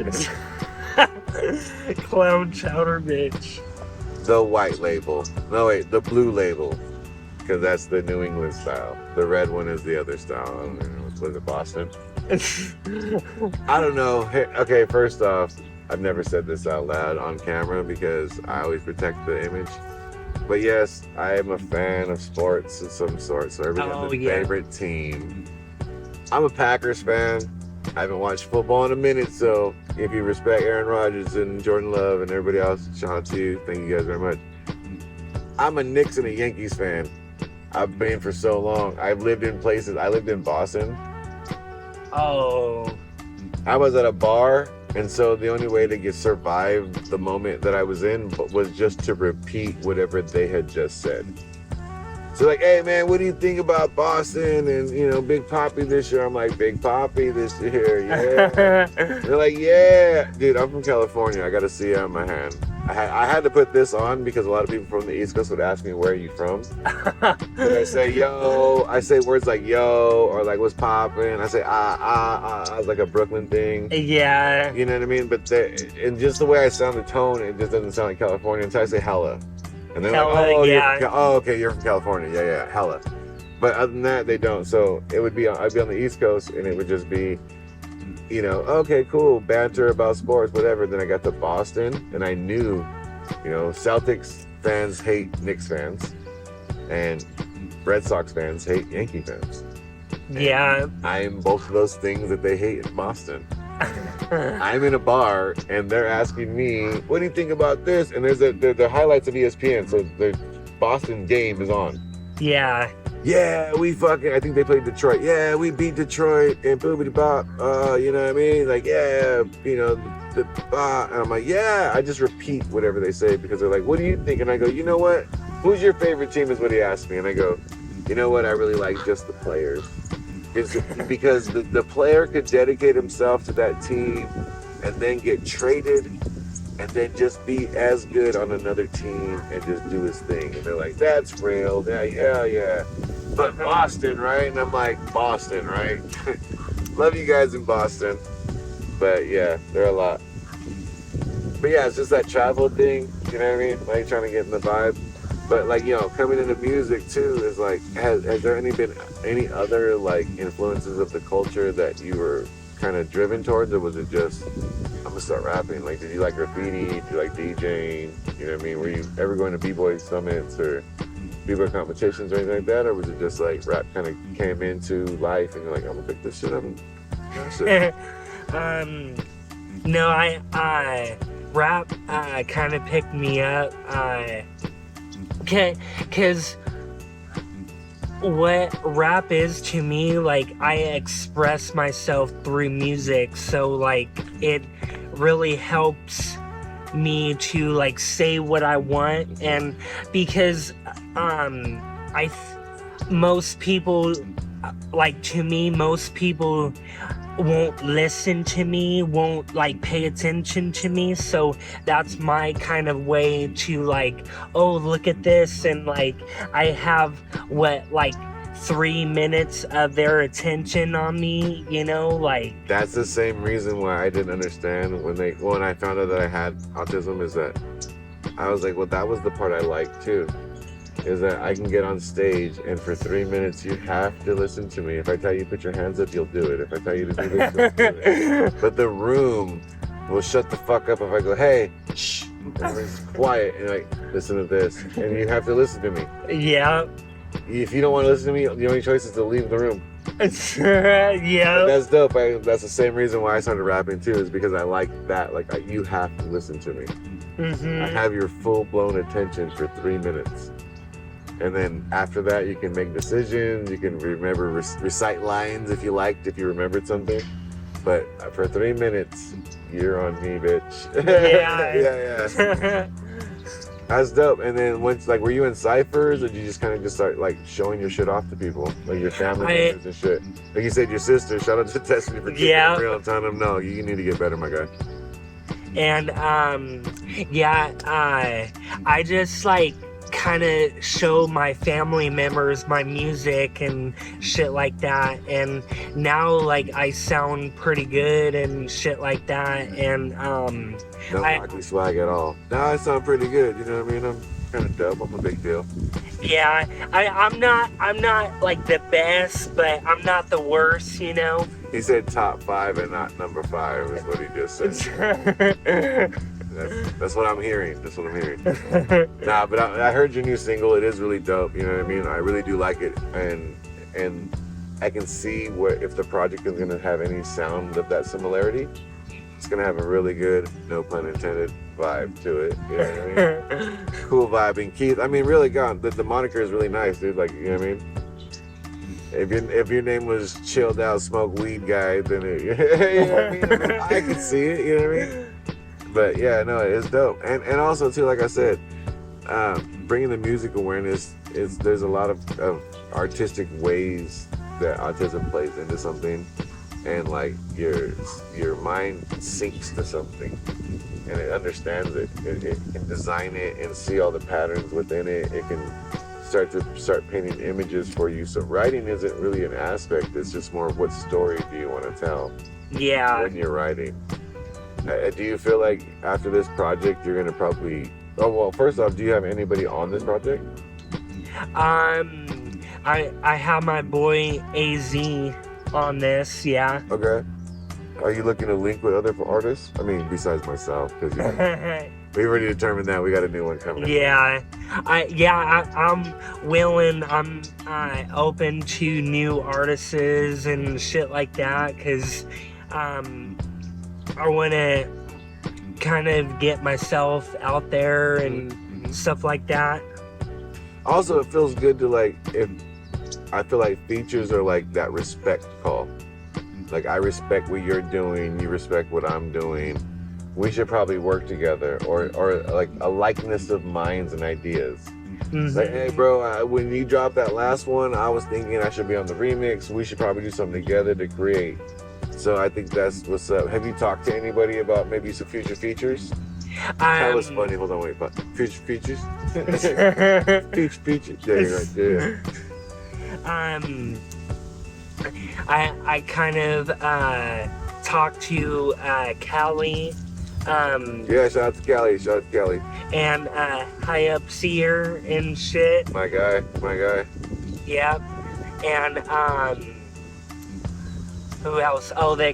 Clown chowder bitch. The white label. No, wait, the blue label. Because that's the New England style. The red one is the other style. I don't know. Was it Boston? I don't know. Hey, okay, first off, I've never said this out loud on camera because I always protect the image. But yes, I am a fan of sports of some sort. So everybody has a favorite team. I'm a Packers fan. I haven't watched football in a minute, so if you respect Aaron Rodgers and Jordan Love and everybody else, shout out to you. Thank you guys very much. I'm a Knicks and a Yankees fan. I've been for so long. I've lived in places. I lived in Boston. Oh. I was at a bar, and so the only way to survive the moment that I was in was just to repeat whatever they had just said. So like, hey man, what do you think about Boston and Big Poppy this year? I'm like, Big Poppy this year, yeah. They're like, yeah, dude, I'm from California. I got to see it on my hand. I had to put this on because a lot of people from the East Coast would ask me, where are you from? And I say, yo. I say words like yo or like what's poppin'. I say it's like a Brooklyn thing. Yeah. You know what I mean? But and just the way I sound, the tone, it just doesn't sound like California until I say hella. And they're hella, like, oh, yeah. Okay, you're from California. Yeah, hella. But other than that, they don't. So I'd be on the East Coast and it would just be, okay, cool, banter about sports, whatever. Then I got to Boston and I knew, Celtics fans hate Knicks fans and Red Sox fans hate Yankee fans. Yeah. I'm both of those things that they hate in Boston. I'm in a bar and they're asking me, what do you think about this? And there's the highlights of ESPN, so the Boston game is on. Yeah. Yeah, I think they played Detroit. Yeah, we beat Detroit and boobity bop. You know what I mean? Like, yeah, and I'm like, yeah. I just repeat whatever they say because they're like, what do you think? And I go, you know what? Who's your favorite team is what he asked me. And I go, you know what? I really like just the players. Because the player could dedicate himself to that team and then get traded and then just be as good on another team and just do his thing. And they're like, that's real. Yeah. But Boston, right? And I'm like, Boston, right? Love you guys in Boston. But yeah, they're a lot. But yeah, it's just that travel thing, you know what I mean? Like trying to get in the vibe. But like, coming into music too is like, has there been any other like influences of the culture that you were kind of driven towards, or was it just, I'm gonna start rapping? Like, did you like graffiti? Did you like DJing? You know what I mean? Were you ever going to B-boy summits or B-boy competitions or anything like that? Or was it just like rap kind of came into life and you're like, I'm gonna pick this shit up and shit? No, I rap kind of picked me up. Because what rap is to me, like, I express myself through music, so like it really helps me to like say what I want. And because most people, like, to me, most people won't listen to me, won't like pay attention to me, so that's my kind of way to like, oh, look at this, and like I have like 3 minutes of their attention on me, like. That's the same reason why I didn't understand when I found out that I had autism, is that I was like, well, that was the part I liked too, is that I can get on stage and for 3 minutes you have to listen to me. If I tell you to put your hands up, you'll do it. If I tell you to do this, you'll do it. But the room will shut the fuck up if I go, hey, shh, everyone's quiet, and like, listen to this, and you have to listen to me. Yeah. If you don't want to listen to me, the only choice is to leave the room. Yeah. But that's dope. That's the same reason why I started rapping too, is because I like that. Like, you have to listen to me. Mm-hmm. I have your full-blown attention for 3 minutes. And then after that, you can make decisions. You can remember, recite lines if you remembered something. But for 3 minutes, you're on me, bitch. Yeah. That's dope. And then once, like, were you in ciphers, or did you just kind of just start like showing your shit off to people, like your family members and shit? Like you said, your sister. Shout out to Destiny for keeping it real, telling them, no, you need to get better, my guy. And I just like kind of show my family members my music and shit like that, and now like I sound pretty good and shit like that, and no hockey swag at all. Now I sound pretty good, you know what I mean? I'm kind of dope. I'm a big deal. Yeah, I'm not like the best, but I'm not the worst, He said top 5 and not number 5 is what he just said. That's what I'm hearing. Nah, but I heard your new single. It is really dope. You know what I mean? I really do like it, and I can see if the project is gonna have any sound of that similarity. It's gonna have a really good, no pun intended, vibe to it. You know what I mean? Cool vibing Keith. I mean, really, God, the moniker is really nice, dude. Like, you know what I mean? If your name was chilled out, smoke weed guy, then it, you know what I mean? I could see it. You know what I mean? But yeah, no, it's dope. And also too, like I said, bringing the music awareness is there's a lot of artistic ways that autism plays into something, and like your mind syncs to something and it understands it. It can design it and see all the patterns within it. It can start painting images for you. So writing isn't really an aspect, it's just more of what story do you want to tell when you're writing. Do you feel like after this project you're gonna probably first off, do you have anybody on this project? I have my boy AZ on this, yeah. Okay. Are you looking to link with other artists? I mean, besides myself, because we already determined that we got a new one coming. Yeah, I'm willing. I'm open to new artists and shit like that, because I want to kind of get myself out there and stuff like that. Also, it feels good to I feel like features are like that respect call. Like, I respect what you're doing, you respect what I'm doing. We should probably work together, or like a likeness of minds and ideas. Mm-hmm. Like, hey bro, when you dropped that last one, I was thinking I should be on the remix. We should probably do something together to create. So I think that's what's up. Have you talked to anybody about maybe some future features? That was funny. Hold on, wait. Future features? Future features. Yeah, you're right there. I kind of talked to Callie. Yeah, shout out to Callie. And High Up Seer and shit. My guy. Yep. And who else? Oh, the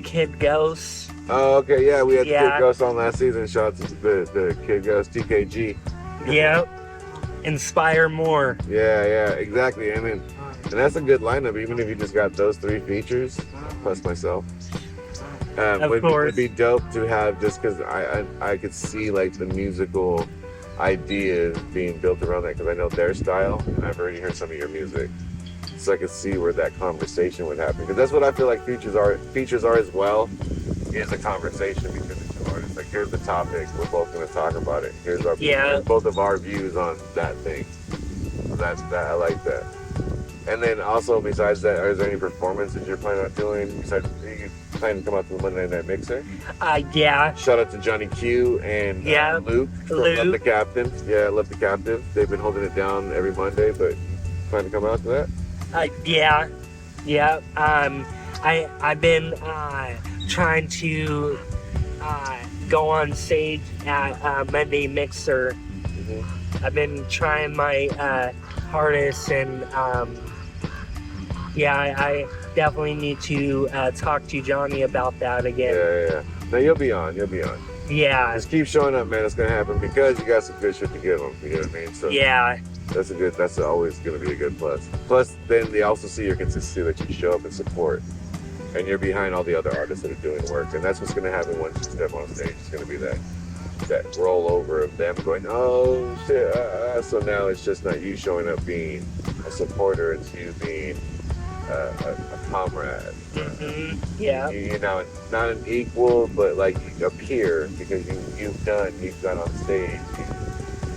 Kid Ghost. Oh, okay, yeah, we had the Kid Ghost on last season. Shout out to the Kid Ghost, TKG. Yep. Inspire more. Yeah, exactly. And that's a good lineup, even if you just got those 3 features, plus myself. Of course. It'd be dope to have, just because I could see like the musical ideas being built around that, because I know their style, and I've already heard some of your music. So I could see where that conversation would happen. Because that's what I feel like features are as well, is a conversation between the 2 artists. Like, here's the topic, we're both going to talk about it. Here's both of our views on that thing. That I like that. And then also, besides that, is there any performances you're planning on doing? Besides, are you planning to come out to the Monday Night Mixer? Yeah. Shout out to Johnny Q and Luke from Love the Captain. Yeah, Love the Captain. They've been holding it down every Monday, but plan to come out to that? Yeah. I've been trying to go on stage at Monday Mixer. Mm-hmm. I've been trying my hardest, and I definitely need to talk to Johnny about that again. Yeah. No, you'll be on. Yeah. Just keep showing up, man. It's gonna happen because you got some good shit to give them. You know what I mean? So yeah. That's always gonna be a good plus. Plus, then they also see your consistency, that you show up and support, and you're behind all the other artists that are doing work. And that's what's gonna happen once you step on stage. It's gonna be that rollover of them going, oh shit. So now it's just not you showing up being a supporter. It's you being a comrade. Mm-hmm. Yeah. You're now not an equal, but like a peer, because you've gone on stage, you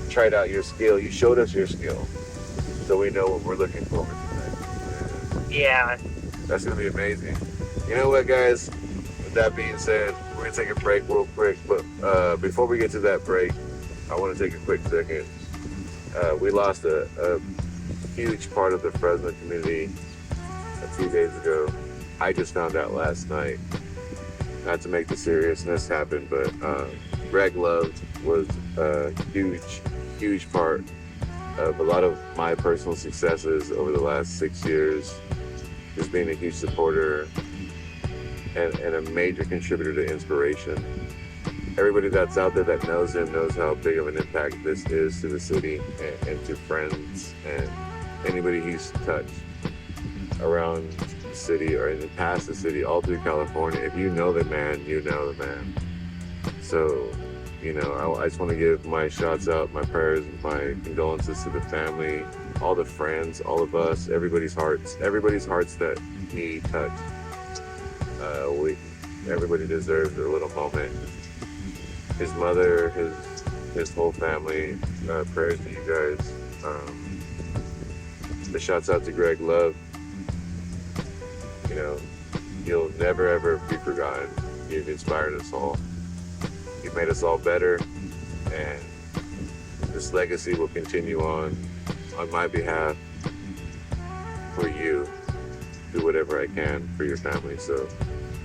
tried out your skill, you showed us your skill, so we know what we're looking forward to. Yeah. That's gonna be amazing. You know what, guys? With that being said, we're gonna take a break real quick, but before we get to that break, I want to take a quick second. We lost a huge part of the Fresno community a few days ago. I just found out last night. Not to make the seriousness happen, but Greg Love was a huge part of a lot of my personal successes over the last 6 years. Just being a huge supporter and a major contributor to inspiration. Everybody that's out there that knows him knows how big of an impact this is to the city and to friends and anybody he's touched around the city or even past the city, all through California. If you know the man, you know the man. So You know, I just want to give my shots out, my prayers, my condolences to the family, all the friends, all of us, everybody's hearts that he touched. Everybody deserves their little moment. His mother, his whole family, prayers to you guys. The shouts out to Greg Love. You know, you'll never ever be forgotten. You've inspired us all. You've made us all better, and this legacy will continue on my behalf for you. Do whatever I can for your family. So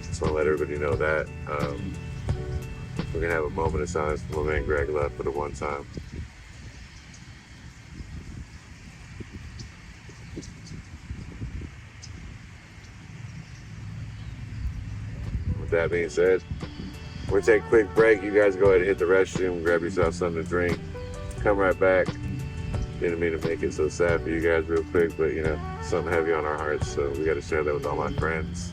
just want to let everybody know that. We're gonna have a moment of silence for my man Greg Love for the one time. With that being said, we'll take a quick break. You guys go ahead and hit the restroom, grab yourself something to drink, come right back. Didn't mean to make it so sad for you guys real quick, but you know, something heavy on our hearts, so we got to share that with all my friends.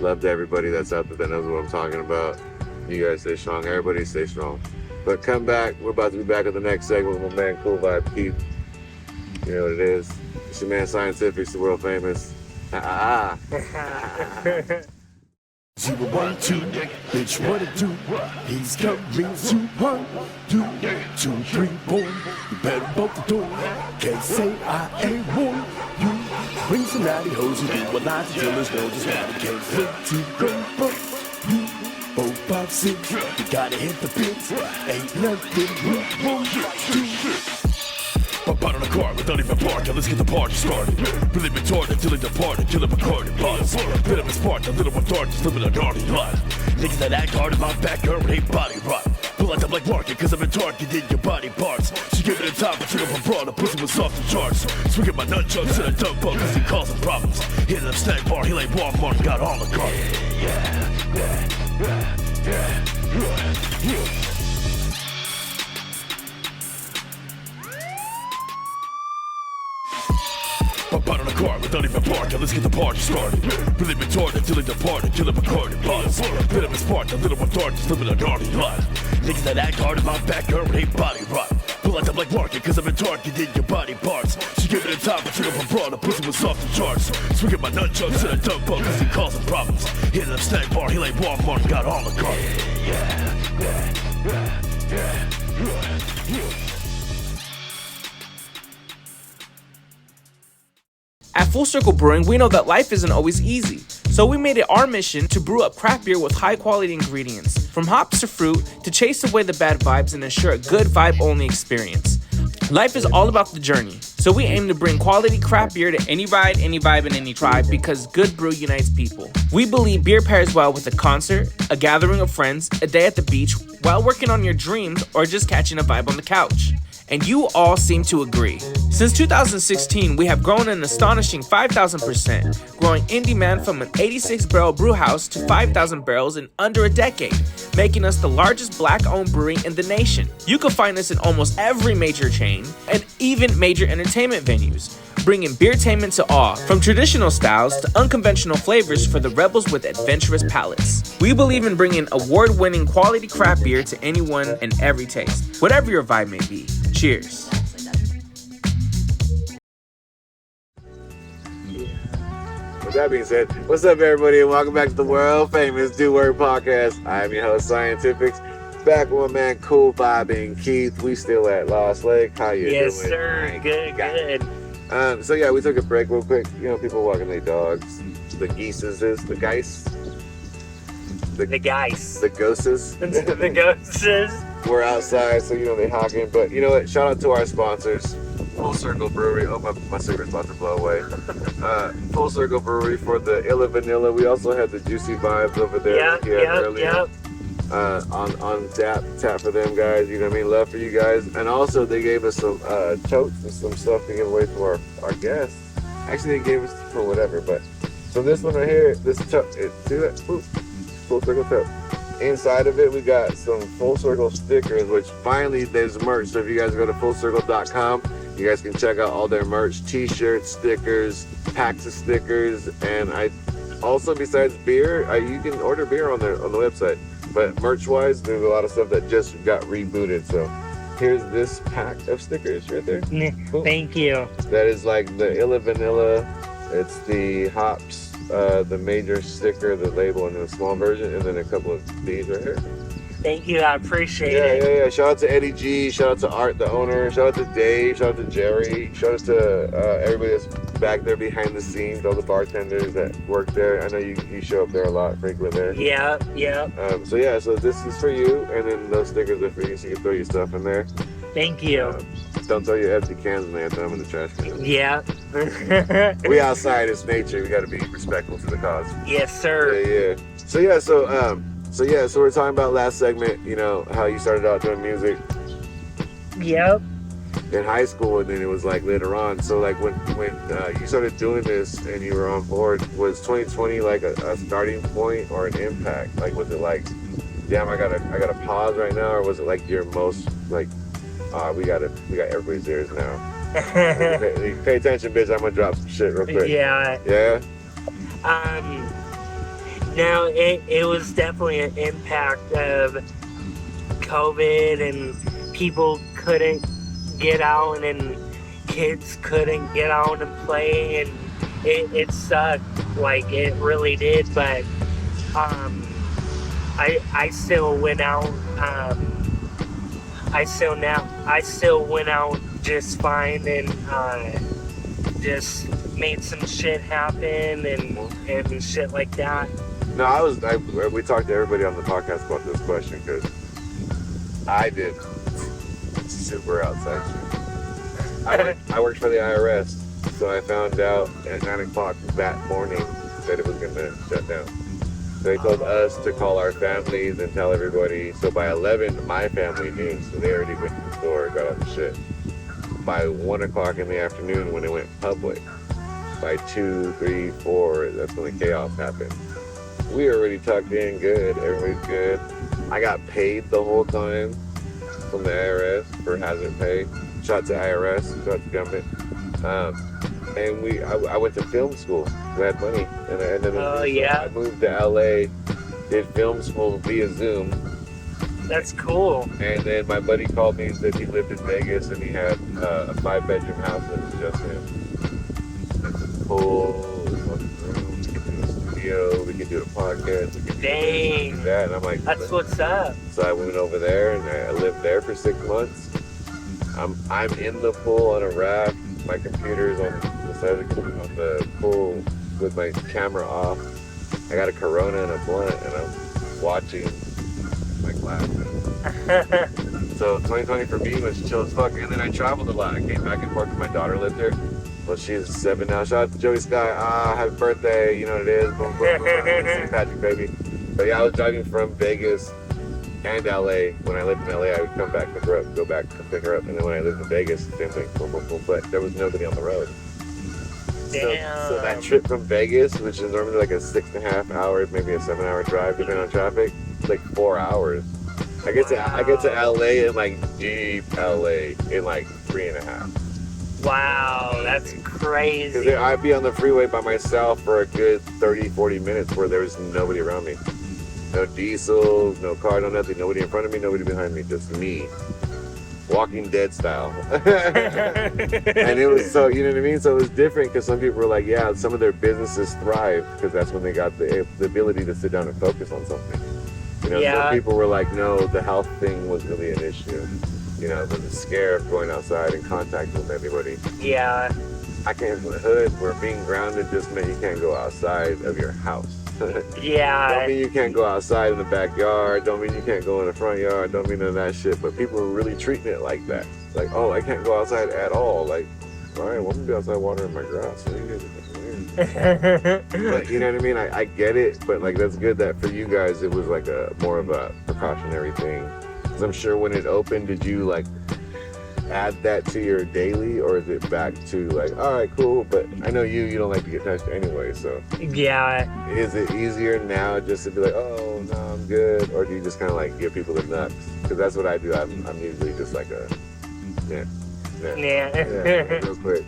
Love to everybody that's out there that knows what I'm talking about. You guys stay strong. Everybody stay strong. But come back. We're about to be back at the next segment with my man Cool Vibe Keith. You know what it is. It's your man Scientifixxx, the world famous. Ah. 0, 1, 2, bitch, what it do? He's coming to 1, 2, 2, 3, 4. You better bolt the door. Can't say I ain't warned you. Bring some natty hoes and do what lots of dealers know just now. Can't fit to go for you. 4, 5, 6, you gotta hit the pits. Ain't nothing we won't do. Pop out on the car without even parking, let's get the party started. Really retarded till he departed, kill him a card and buzz. Bit of a spark, a little more dark, just living a naughty life. Niggas that act hard in my backyard ain't body rot. Pull out the black market, cause I'm in targeting your body parts. She gave me the top and took up a broad, the pussy was off the charts. Swinging my nunchucks in a dump bug, cause he causing problems. Hitting the snack bar, he like Walmart, got all the cards. Pop out on the car without even parking, let's get the party started. Really retarded till he departed, kill him a card and buzz. Bit of a spark, a little more dark, just living a naughty life. Niggas that act hard in my backyard ain't body rot. Pull out the black market, cause I'm in targeting your body parts. She gave me the top and took up a broad, the pussy was off the charts. Swinging my nunchucks in a dump bug, cause he causing problems. Hitting the snack bar, he like Walmart, got all the cards. At Full Circle Brewing, we know that life isn't always easy, so we made it our mission to brew up craft beer with high-quality ingredients, from hops to fruit, to chase away the bad vibes and ensure a good vibe-only experience. Life is all about the journey, so we aim to bring quality craft beer to any ride, any vibe, and any tribe because good brew unites people. We believe beer pairs well with a concert, a gathering of friends, a day at the beach, while working on your dreams, or just catching a vibe on the couch. And you all seem to agree. Since 2016, we have grown an astonishing 5,000%, growing in demand from an 86-barrel brew house to 5,000 barrels in under a decade, making us the largest black-owned brewery in the nation. You can find us in almost every major chain and even major entertainment venues, bringing beertainment to all, from traditional styles to unconventional flavors for the rebels with adventurous palates. We believe in bringing award-winning quality craft beer to anyone and every taste, whatever your vibe may be. Cheers. With that being said, what's up everybody and welcome back to the world famous Do Word Podcast. I'm your host Scientifixxx, back with my man Cool Vibe and Keith. We still at Lost Lake. How you doing? Yes sir, good. So yeah, we took a break real quick. You know, people walking their dogs. The geeses, the geese. The geese. The ghostes. The ghostes. We're outside, so you know they hawking. But you know what? Shout out to our sponsors, Full Circle Brewery. Oh, my cigarette's about to blow away. Full Circle Brewery for the Illa Vanilla. We also had the Juicy Vibes over there earlier. On tap for them guys. You know what I mean? Love for you guys. And also they gave us some totes and some stuff to give away to our guests. Actually, they gave us for whatever. But so this one right here, this tote. See that? Ooh, Full Circle tote. Inside of it, we got some Full Circle stickers, which finally there's merch. So if you guys go to fullcircle.com, you guys can check out all their merch, t-shirts, stickers, packs of stickers, and I also, besides beer, you can order beer on the website. But merch-wise, there's a lot of stuff that just got rebooted. So here's this pack of stickers right there. Cool. Thank you. That is like the Illa Vanilla. It's the hops, the major sticker, the label, and the small version, and then a couple of these right here. Thank you. I appreciate it. Yeah. Shout out to Eddie G. Shout out to Art, the owner. Shout out to Dave. Shout out to Jerry. Shout out to everybody that's back there behind the scenes, all the bartenders that work there. I know you show up there a lot, frequent there. Yeah. So this is for you, and then those stickers are for you, so you can throw your stuff in there. Thank you. Don't throw your empty cans in there, throw them in the trash can. Yeah. We outside, it's nature. We got to be respectful to the cause. Yes, sir. Yeah. So we're talking about last segment, you know, how you started out doing music. Yep. In high school, and then it was like later on. So like when you started doing this and you were on board, was 2020 like a starting point or an impact? Like was it like, damn, I gotta pause right now, or was it like your most like, we got everybody's ears now. Pay attention, bitch. I'm gonna drop some shit real quick. Yeah. Yeah. No, it was definitely an impact of COVID, and people couldn't get out, and kids couldn't get out and play, and it sucked. Like it really did. But I still went out. I still went out just fine, and just made some shit happen and shit like that. No, we talked to everybody on the podcast about this question because I did super outside shit. I worked for the IRS, so I found out at 9 o'clock that morning that it was going to shut down. They told us to call our families and tell everybody. So by 11, my family knew, so they already went to the store and got all the shit. By 1 o'clock in the afternoon, when it went public, by 2, 3, 4, that's when the chaos happened. We were already tucked in good, everybody's good. I got paid the whole time from the IRS for hazard pay. Shout out to IRS, shout out to government. And I went to film school. I had money, and then I moved to LA, did film school via Zoom. That's cool. And then my buddy called me and said he lived in Vegas and he had a 5-bedroom house that was just him. It's a pool, it's one room, we can do a studio, we can do a podcast, we can do that. And I'm like, that's what's up. So I went over there and I lived there for 6 months. I'm in the pool on a raft. My computer's on the side of the pool with my camera off. I got a Corona and a blunt, and I'm watching my glasses. So 2020 for me was chill as fuck. And then I traveled a lot. I came back and forth with my daughter lived there. Well, she's 7 now. Shout out to Joey Sky. Happy birthday. You know what it is. Boom, boom, boom. St. Patrick, baby. But yeah, I was driving from Vegas and LA. When I lived in LA, I would come back, pick her up, go back, pick her up. And then when I lived in Vegas, same thing, boom, boom, boom. But there was nobody on the road. So that trip from Vegas, which is normally like a 6.5 hours, maybe a 7-hour drive, depending on traffic, it's like 4 hours. I get to LA in like deep LA in like 3.5. Wow, that's crazy. Because I'd be on the freeway by myself for a good 30-40 minutes where there was nobody around me. No diesel, no car, no nothing. Nobody in front of me, nobody behind me, just me. Walking Dead style. And it was so, you know what I mean? So it was different because some people were like, yeah, some of their businesses thrive because that's when they got the ability to sit down and focus on something. You know, some people were like, no, the health thing was really an issue. You know, the scare of going outside and contacting with anybody. Yeah. I came from the hood where being grounded just meant you can't go outside of your house. Yeah. Don't mean you can't go outside in the backyard. Don't mean you can't go in the front yard. Don't mean none of that shit. But people were really treating it like that. Like, oh, I can't go outside at all. Like, all right, well, I'm gonna be outside watering my grass. But you know what I mean? I get it, but like that's good that for you guys it was like a more of a precautionary thing. Because I'm sure when it opened, did you like add that to your daily, or is it back to like, all right, cool, but I know you don't like to get touched anyway, so yeah, is it easier now just to be like, oh no, I'm good, or do you just kind of like give people the nuts? Because that's what I do. I'm usually just like a yeah real real quick.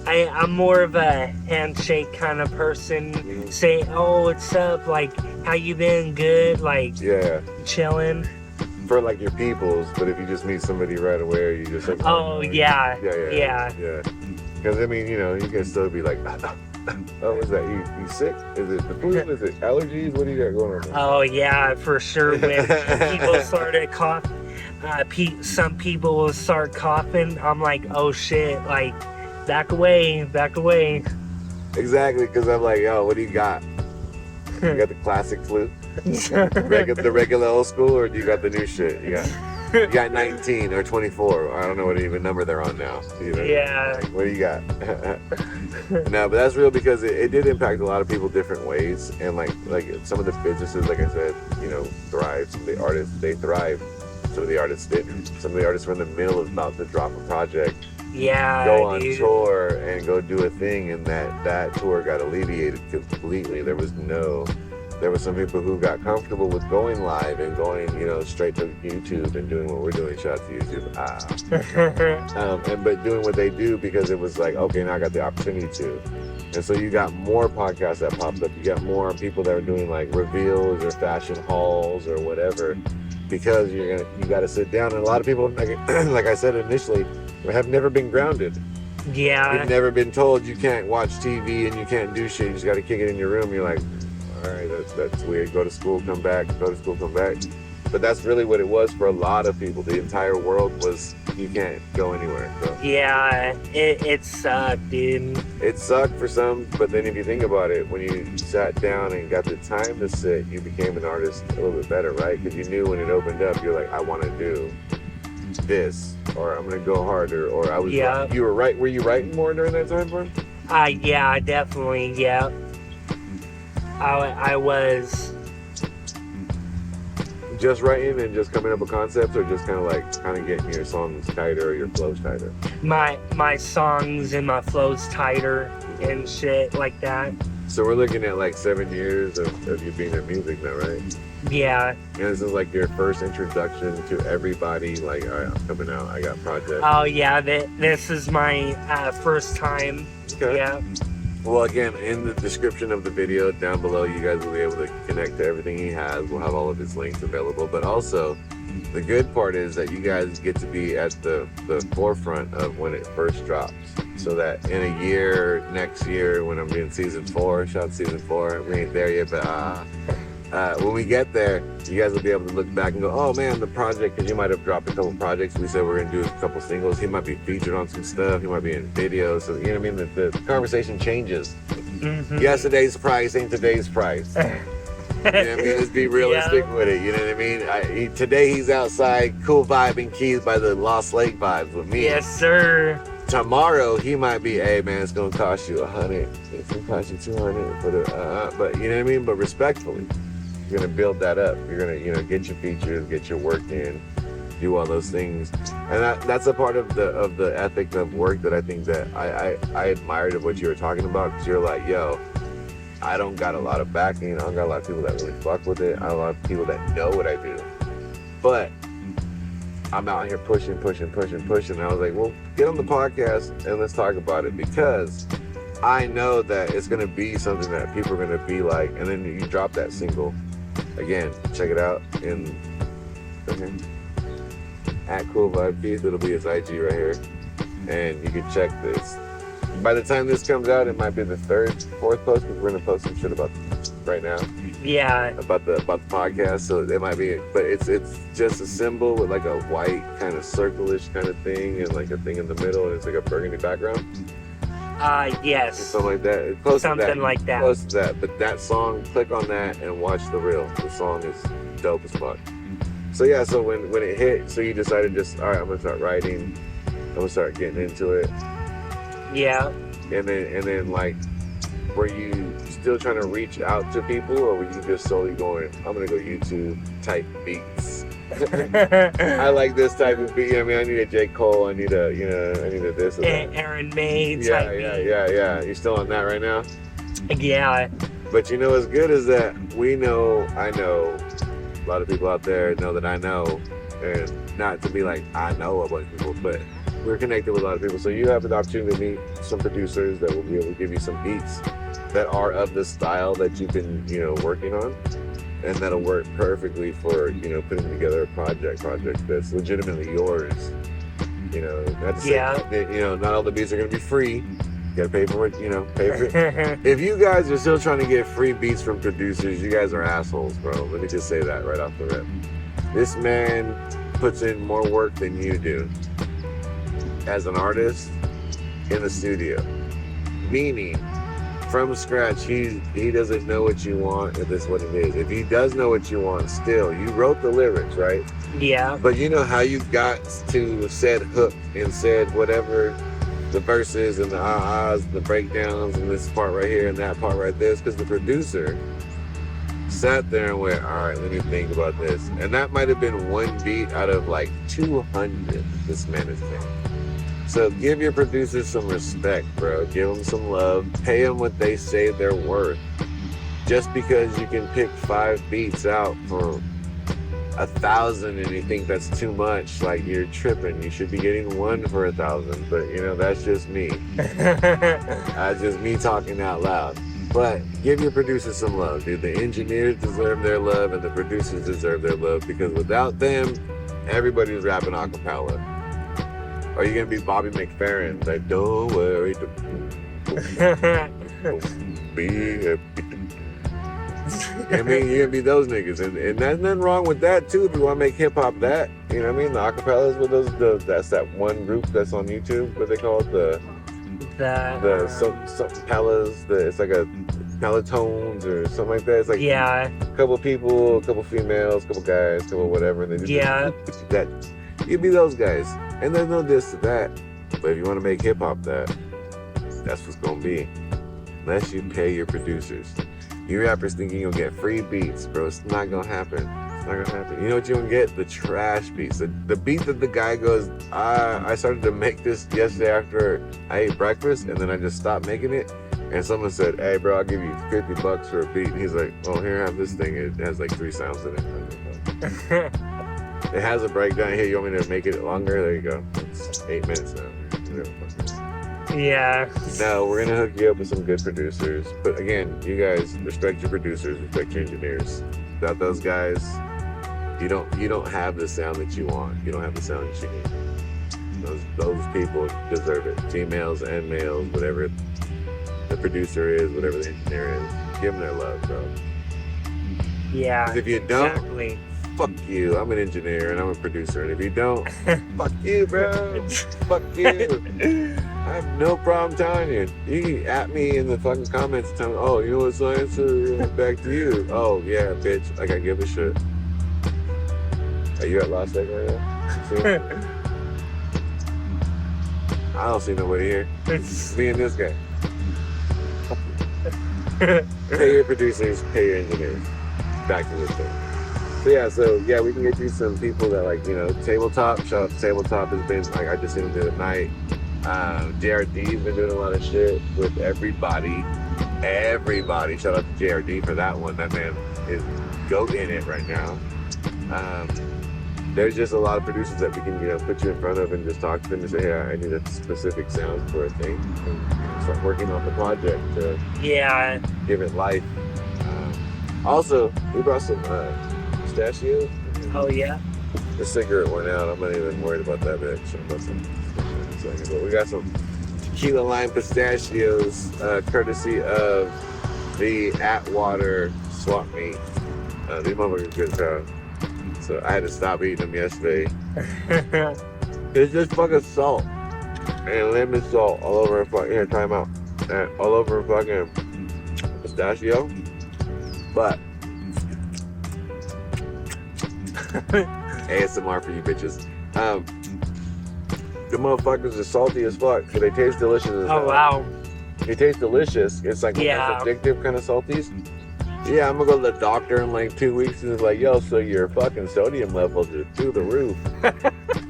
I'm more of a handshake kind of person. Say, oh, what's up? Like, how you been? Good? Like, chilling. For like your peoples, but if you just meet somebody right away, you just like, oh, yeah. Because I mean, you know, you can still be like, oh, is that you sick? Is it the flu? Is it allergies? What do you got going on? Oh yeah, for sure. When people started coughing, some people will start coughing. I'm like, oh shit, like back away. Exactly, because I'm like, yo, what do you got? You got the classic flu, the regular old school, or do you got the new shit? You got 19 or 24. I don't know what even number they're on now. You know? Yeah. Like, what do you got? No, but that's real because it did impact a lot of people different ways, and like some of the businesses, like I said, you know, thrived. Some of the artists, they thrived. Some of the artists didn't. Some of the artists were in the middle of about to drop a project. Yeah. Go on tour and go do a thing, and that tour got alleviated completely. There was some people who got comfortable with going live and going, you know, straight to YouTube and doing what we're doing. Shout out to YouTube. But doing what they do because it was like, okay, now I got the opportunity to. And so you got more podcasts that popped up. You got more people that are doing like reveals or fashion hauls or whatever, because you got to sit down. And a lot of people, like I said initially, have never been grounded. Yeah. You've never been told you can't watch TV and you can't do shit. You just got to kick it in your room. You're like, all right, that's weird. Go to school, come back. Go to school, come back. But that's really what it was for a lot of people. The entire world was, you can't go anywhere. So. Yeah, it sucked, dude. It sucked for some, but then if you think about it, when you sat down and got the time to sit, you became an artist a little bit better, right? Because you knew when it opened up, you're like, I want to do this, or I'm going to go harder, or I was. Yeah. You were right. Were you writing more during that time frame? Yeah, definitely. Yeah. I was just writing and just coming up with concepts, or just kind of getting your songs tighter or your flows tighter. My songs and my flows tighter and shit like that. So we're looking at like 7 years of you being in music now, right? Yeah. And this is like your first introduction to everybody. Like, all right, I'm coming out. I got projects. Oh yeah, this is my first time. Okay. Yeah. Well, again, in the description of the video down below, you guys will be able to connect to everything he has. We'll have all of his links available. But also, the good part is that you guys get to be at the forefront of when it first drops. So that in a year, next year, when I'm in season 4, shout out season 4, we ain't there yet, but when we get there, you guys will be able to look back and go, oh man, the project, because you might have dropped a couple projects. We said we're going to do a couple singles. He might be featured on some stuff. He might be in videos. So, you know what I mean? The conversation changes. Mm-hmm. Yesterday's price ain't today's price. You know what I mean? Let's be realistic with it. You know what I mean? Today he's outside, cool vibing Keys by the Lost Lake vibes with me. Yes, sir. Tomorrow he might be, hey man, it's gonna cost you $100. It's gonna cost you $200. But you know what I mean? But respectfully, you're gonna build that up. You're gonna, get your features, get your work in, do all those things, and that's a part of the ethic of work that I think that I admired of what you were talking about. Because you're like, yo, I don't got a lot of backing. I don't got a lot of people that really fuck with it. I don't got a lot of people that know what I do, but I'm out here pushing. And I was like, well, get on the podcast and let's talk about it, because I know that it's going to be something that people are going to be like. And then you drop that single. Again, check it out at Cool Vibe Keys. It'll be his IG right here. And you can check this. By the time this comes out, it might be the 4th post, because we're going to post some shit about right now. Yeah. About the podcast, so it might be, but it's just a symbol with like a white kind of circle-ish kind of thing, and like a thing in the middle, and it's like a burgundy background. Yes. Something like that. Close Something to that. like that. Close to that. But that song, click on that and watch the reel. The song is dope as fuck. So yeah, so when it hit, so you decided just, all right, I'm gonna start writing. I'm gonna start getting into it. Yeah. And then like, were you still trying to reach out to people, or were you just solely going, I'm gonna go YouTube type beats? I like this type of beat. I mean, I need a J. Cole. I need a this. Aaron May type beat. Yeah. You still on that right now? Yeah. But you know what's good is that I know, a lot of people out there know that I know, and not to be like, I know a bunch of people, but we're connected with a lot of people. So you have an opportunity to meet some producers that will be able to give you some beats that are of the style that you've been, working on. And that'll work perfectly for, putting together a project that's legitimately yours. Not to say that, not all the beats are going to be free. You got to pay for it, pay for it. If you guys are still trying to get free beats from producers, you guys are assholes, bro. Let me just say that right off the rip. This man puts in more work than you do as an artist in the studio. Meaning, from scratch, he doesn't know what you want, if this is what it is. If he does know what you want still, you wrote the lyrics, right? Yeah. But you know how you got to said hook and said whatever the verses and the ahhs, the breakdowns, and this part right here and that part right there, because the producer sat there and went, all right, let me think about this. And that might have been one beat out of like 200 this man has made. So give your producers some respect, bro. Give them some love. Pay them what they say they're worth. Just because you can pick 5 beats out for 1,000 and you think that's too much, like, you're tripping. You should be getting 1 for 1,000. But that's just me. That's just me talking out loud. But give your producers some love, dude. The engineers deserve their love and the producers deserve their love, because without them, everybody's rapping a cappella. Or you're gonna be Bobby McFerrin, like, don't worry, don't be happy. I mean, you're gonna be those niggas, and there's nothing wrong with that too. If you want to make hip hop, that, you know what I mean, the acapellas with those, that's that one group that's on YouTube. What they call it, the something Pellas. It's like a Pelotones or something like that. It's like a couple people, a couple females, a couple guys, a couple whatever, and they just that. You'd be those guys. And there's no diss to that. But if you want to make hip-hop that's what's going to be. Unless you pay your producers. You rappers thinking you'll get free beats, bro. It's not going to happen. It's not going to happen. You know what you're going to get? The trash beats. The beat that the guy goes, I started to make this yesterday after I ate breakfast, and then I just stopped making it. And someone said, hey, bro, I'll give you $50 for a beat. And he's like, oh, here, have this thing. It has like 3 sounds in it. It has a breakdown here. You want me to make it longer? There you go. It's 8 minutes now. Yeah. No, we're gonna hook you up with some good producers. But again, you guys respect your producers, respect your engineers. Without those guys, you don't have the sound that you want. You don't have the sound that you need. Those people deserve it. Females and males, whatever the producer is, whatever the engineer is, give them their love, bro. Yeah. 'Cause if you don't, exactly. Fuck you. I'm an engineer and I'm a producer. And if you don't, fuck you, bro. Fuck you. I have no problem telling you. You can at me in the fucking comments and tell me, oh, you know what, Science? Back to you. Oh, yeah, bitch. Like, I give a shit. Are you at Las Vegas right now? I don't see nobody here. It's me and this guy. Pay your producers, pay your engineers. Back to this thing. So yeah, we can get you some people that, like, Tabletop. Shout out to Tabletop. Has been, like, I just seen him the other night. JRD's been doing a lot of shit with everybody. Shout out to JRD for that one. That man is goat in it right now. There's just a lot of producers that we can, put you in front of and just talk to them and say, hey, I need a specific sound for a thing. And start working on the project to give it life. Also, we brought some pistachios. Oh, yeah? The cigarette went out. I'm not even worried about that bitch. But we got some tequila lime pistachios, courtesy of the Atwater swap meet. These motherfuckers good crowd. So I had to stop eating them yesterday. It's just fucking salt and lemon salt all over a fucking, here, time out. All over a fucking pistachio. But ASMR for you bitches. The motherfuckers are salty as fuck, so they taste delicious as hell. Oh, wow. They taste delicious. It's like addictive kind of salties. Yeah, I'm gonna go to the doctor in like 2 weeks and it's like, yo, so your fucking sodium levels are through the roof.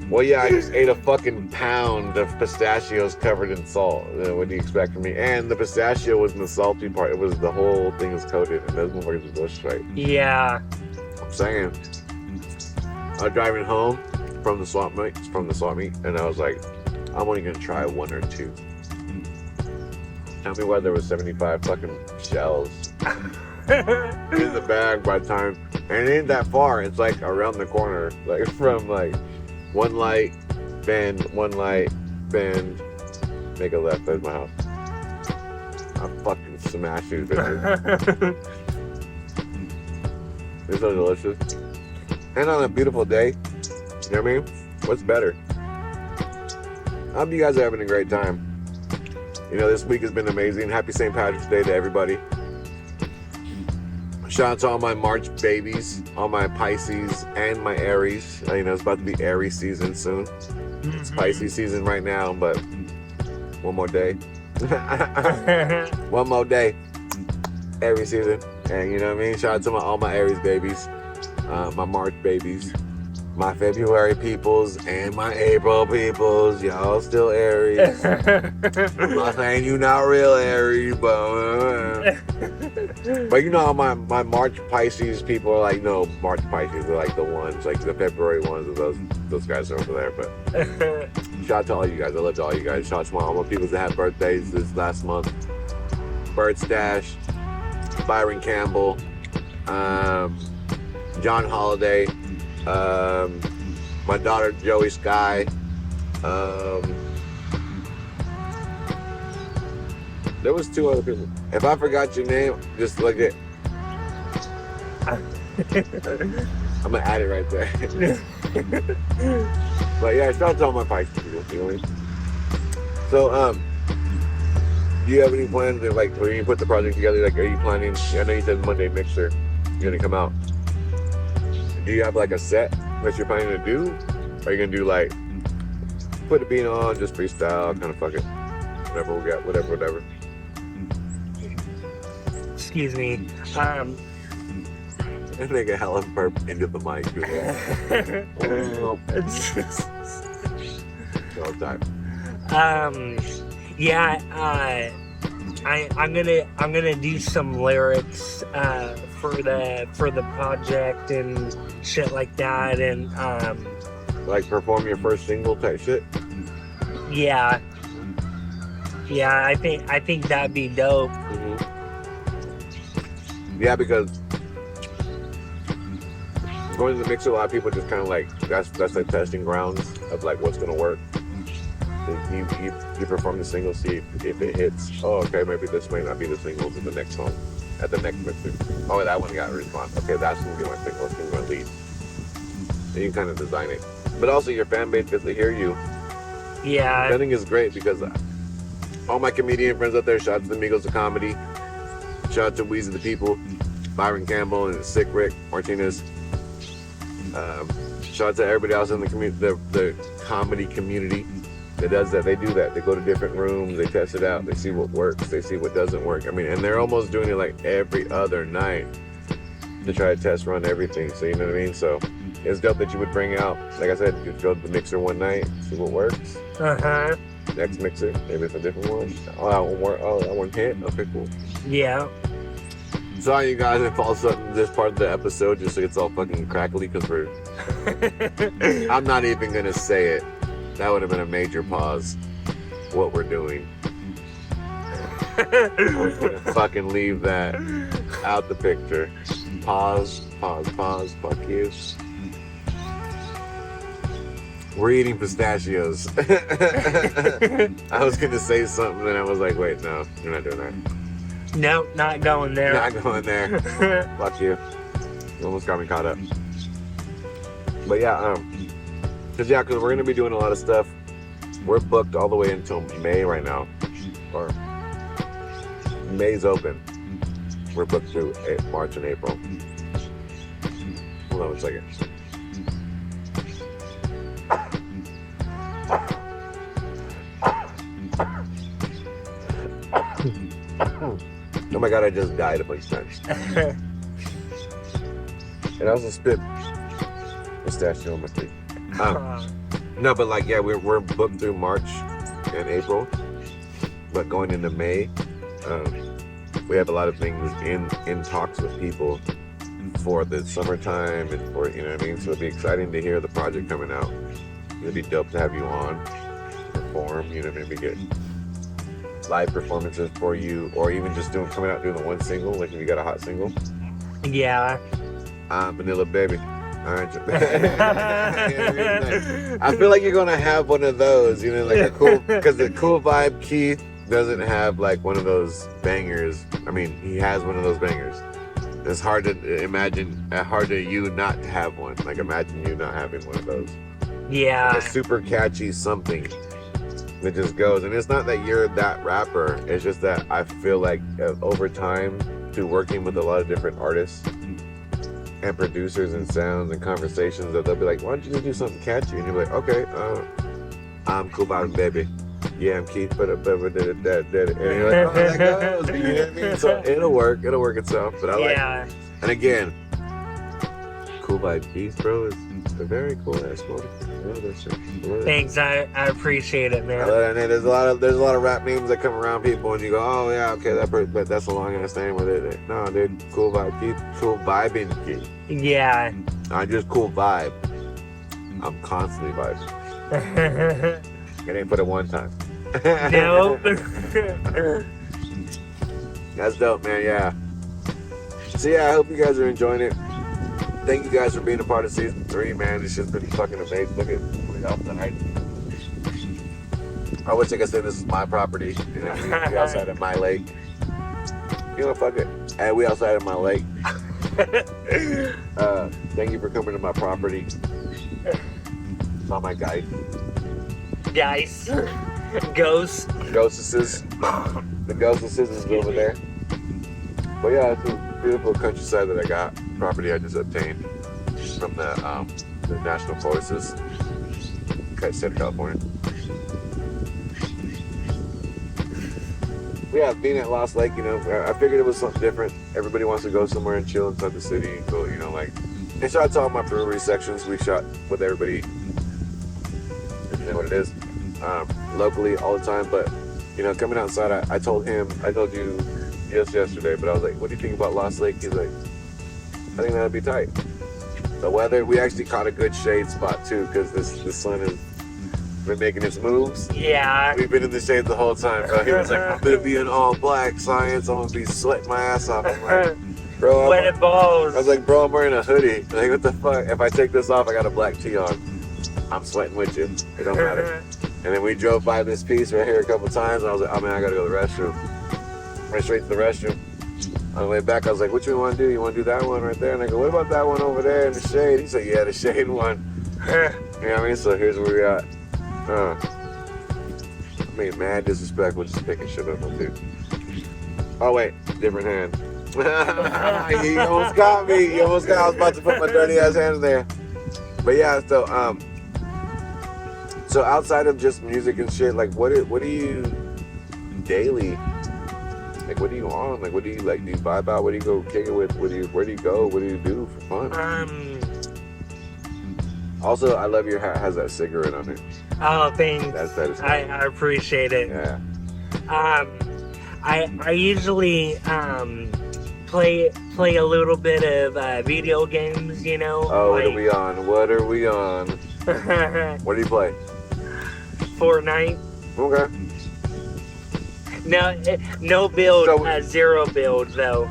Well, yeah, I just ate a fucking pound of pistachios covered in salt. What do you expect from me? And the pistachio wasn't the salty part. It was the whole thing was coated, and those motherfuckers were delicious, right? Yeah. I'm saying. I was driving home from the swap meet, and I was like, I'm only gonna try 1 or 2. Tell me why there was 75 fucking shells in the bag by the time, and it ain't that far. It's like around the corner, like from like one light, bend, make a left. That's my house. I fucking smash these bitches. They're so delicious. And on a beautiful day, you know what I mean? What's better? I hope you guys are having a great time. You know, this week has been amazing. Happy St. Patrick's Day to everybody. Shout out to all my March babies, all my Pisces and my Aries. You know, it's about to be Aries season soon. It's Pisces season right now, but one more day. One more day. Aries season. And you know what I mean? Shout out to all my Aries babies, my March babies, my February peoples, and my April peoples. Y'all still Aries. I'm not saying you not real Aries, but you know how my March Pisces people are like, no, March Pisces are like the ones, like the February ones, those guys are over there. But shout out to all you guys. I love all you guys. Shout out to all my people that had birthdays this last month. Birdstash, Byron Campbell, John Holiday, my daughter Joey Sky, there was 2 other people. If I forgot your name, just look at I'm gonna add it right there. But yeah, shout out to all my Pisces people, you know what I mean? So do you have any plans to, like, when you put the project together, like, are you planning, I know you said Monday Mixer, you're gonna come out. Do you have like a set that you're planning to do? Or are you gonna do like, put a beat on, just freestyle, kind of fuck it, whatever we got, whatever. Excuse me. And make a hella burp into the mic. All time. Yeah, I'm gonna do some lyrics for the project and shit like that, and like perform your first single type shit. Yeah, I think that'd be dope. Mm-hmm. Yeah, because going to the mixer, a lot of people just kind of like that's like testing grounds of like what's gonna work. You perform the single, see if it hits. Oh, okay, maybe this may not be the single to the next song, at the next mixer. Oh, that one got a response. Okay, that's gonna be my single, it's gonna be my lead. And you kind of design it. But also your fan base gets to hear you. Yeah. I think it's great because all my comedian friends out there, shout out to the Migos of Comedy, shout out to Weezy the People, Byron Campbell and Sick Rick Martinez. Shout out to everybody else in the comedy community that does that. They do that. They go to different rooms, they test it out, they see what works, they see what doesn't work. I mean, and they're almost doing it like every other night to try to test run everything. So you know what I mean? So it's dope that you would bring out, like I said, you go to the mixer one night, see what works. Next mixer, maybe it's a different one. Oh, that one work. Oh, that one hit. Okay, cool. Yeah. Sorry, you guys, if all of a sudden this part of the episode just gets all fucking crackly because we're. I'm not even gonna say it. That would have been a major pause. What we're doing. I'm gonna fucking leave that out the picture. Pause. Fuck you. We're eating pistachios. I was gonna say something, and I was like, wait, no, you're not doing that. Nope, not going there. Not going there. Fuck you. You almost got me caught up. But yeah, because we're gonna be doing a lot of stuff. We're booked all the way until May right now, or May's open. We're booked through March and April. Hold on a second. Oh my god, I just died a bunch of times. And I also spit pistachio on my feet. No, but like, yeah, we're booked through March and April. But going into May, we have a lot of things in talks with people for the summertime and for, you know what I mean? So it'd be exciting to hear the project coming out. It'd be dope to have you on. perform, you know, maybe get live performances for you, or even just coming out doing the one single, like if you got a hot single. Yeah. Vanilla Baby. All right. I feel like you're gonna have one of those, you know, like a cool, because the Cool Vibe Keith doesn't have like one of those bangers. I mean, he has one of those bangers. It's hard to imagine, hard to you not to have one. Like, imagine you not having one of those. Yeah. Like a super catchy something that just goes. And it's not that you're that rapper. It's just that I feel like over time, through working with a lot of different artists and producers and sounds and conversations, that they'll be like, why don't you just do something catchy? And you're like, okay, I'm Cool Vibe Baby. Yeah, I'm Keith, but and you're like, oh, that goes. You know what I mean? So it'll work itself. But I like it. And again, Cool Vibe Keith, bro, is a very cool ass movie. I love that shit. Thanks, I appreciate it, man. I love that name. There's a lot of rap names that come around people, and you go, oh yeah, okay, but that's a long ass name with it. No, dude, Cool Vibe Keith, Cool Vibing Keith. Yeah. I just cool vibe. I'm constantly vibing. It ain't put it one time. Nope. That's dope, man. Yeah. So yeah, I hope you guys are enjoying it. Thank you guys for being a part of season 3, man. It's just been fucking amazing. Look at we out tonight. I wish I could say this is my property. You know, we outside of my lake. You know, fuck it. Hey, we outside of my lake. Thank you for coming to my property. Not my guide. Guys. Ghosts. Ghostesses. The ghostesses is over there. But yeah, it's a beautiful countryside that I got. Property I just obtained from the National Forests, state of California. Yeah, being at Lost Lake, you know, I figured it was something different. Everybody wants to go somewhere and chill inside the city and go, you know, like, and shout out to all my brewery sections. We shot with everybody, you know what it is, locally all the time. But, you know, coming outside, I told you just yesterday, but I was like, what do you think about Lost Lake? He's like, I think that'd be tight. The weather, we actually caught a good shade spot too, because the sun has been making its moves. Yeah. We've been in the shade the whole time, bro. He was like, I'm gonna be in all black science. I'm gonna be sweating my ass off. I'm like, bro, wet balls. I was like, bro, I'm wearing a hoodie. Like, what the fuck? If I take this off, I got a black tee on. I'm sweating with you. It don't matter. And then we drove by this piece right here a couple times, and I was like, oh man, I gotta go to the restroom. Went straight to the restroom. On the way back, I was like, what you want to do? You want to do that one right there? And I go, what about that one over there in the shade? He said, yeah, the shade one. You know what I mean? So here's where we got. I mean, mad disrespectful just picking shit up on dude. Oh, wait. Different hand. You almost got me. You almost got. I was about to put my dirty ass hand in there. But yeah, so outside of just music and shit, like, what do you daily? Like, what are you on? Like, what do you like? Do you vibe out? What do you go kick it with? Where do you go? What do you do for fun? Also, I love your hat has that cigarette on it. Oh, thanks. That is I appreciate it. Yeah. I usually play a little bit of video games, you know. Oh, like, what are we on? What do you play? Fortnite. Okay. No build, zero build though.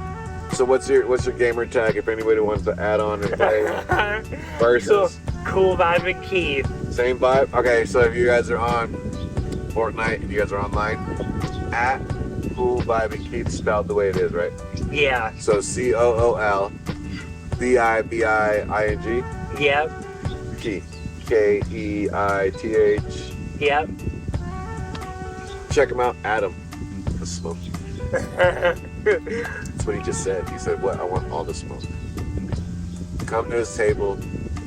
So what's your gamer tag if anybody wants to add on and play versus? Cool Vibe and Keith. Same vibe? Okay, so if you guys are on Fortnite and you guys are online, at Cool Vibe and Keith spelled the way it is, right? Yeah. So COOLVIBIING. Yep. Keith. KEITH. Yep. Check him out, Adam. Let's smoke you. That's what he just said. He said, what? I want all the smoke. Come to his table.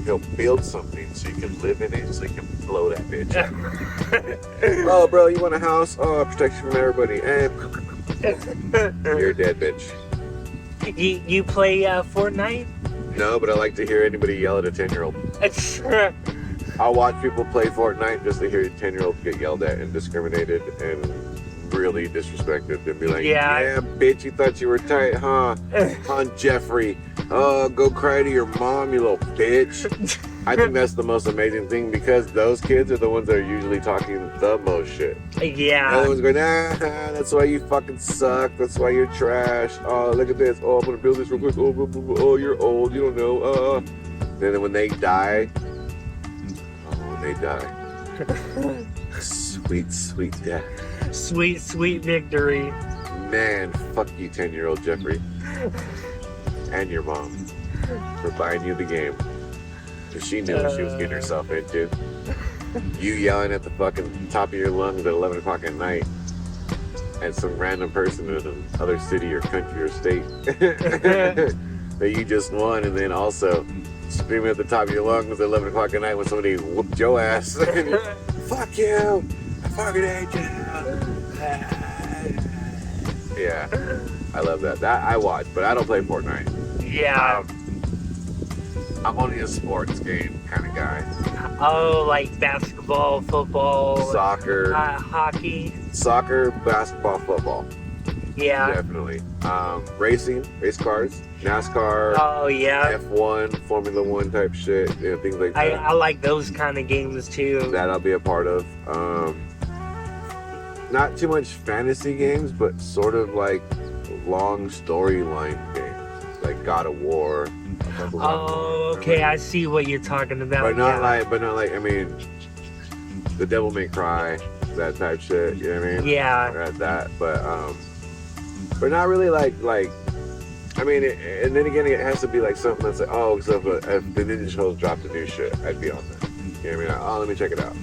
He'll build something so you can live in it, so you can blow that bitch. Oh, bro, you want a house? Oh, protection from everybody. And you're a dead bitch. You play Fortnite? No, but I like to hear anybody yell at a 10-year-old. I'll watch people play Fortnite just to hear 10-year-olds get yelled at and discriminated and really disrespected and be like, yeah bitch, you thought you were tight, huh? Huh, Jeffrey? Oh, go cry to your mom, you little bitch. I think that's the most amazing thing because those kids are the ones that are usually talking the most shit. Yeah. The other ones going, that's why you fucking suck. That's why you're trash. Oh, look at this. Oh, I'm gonna build this real quick. Oh, you're old. You don't know. Then when they die, sweet, sweet death. Sweet, sweet victory. Man, fuck you, 10-year-old Jeffrey. And your mom for buying you the game. Because she knew what she was getting herself into. You yelling at the fucking top of your lungs at 11 o'clock at night at some random person in another city or country or state that you just won, and then also screaming at the top of your lungs at 11 o'clock at night when somebody whooped your ass. Fuck you! I fucking hate you! Yeah, I love that. That I watch, but I don't play Fortnite. Yeah. I'm only a sports game kind of guy. Oh, like basketball, football, soccer, hockey. Soccer, basketball, football. Yeah. Definitely. Racing, race cars, NASCAR. Oh yeah. F1, Formula One type shit, you know, things like that. I like those kind of games too. That I'll be a part of. Not too much fantasy games, but sort of like long storyline games, like God of War. Oh, okay, I see what you're talking about. But not like, I mean, The Devil May Cry, that type shit. You know what I mean? Yeah. Or at that, but not really like. I mean, and then again, it has to be like something that's like, oh, so if the Ninja Turtles dropped a new shit, I'd be on that. You know what I mean? Oh, let me check it out.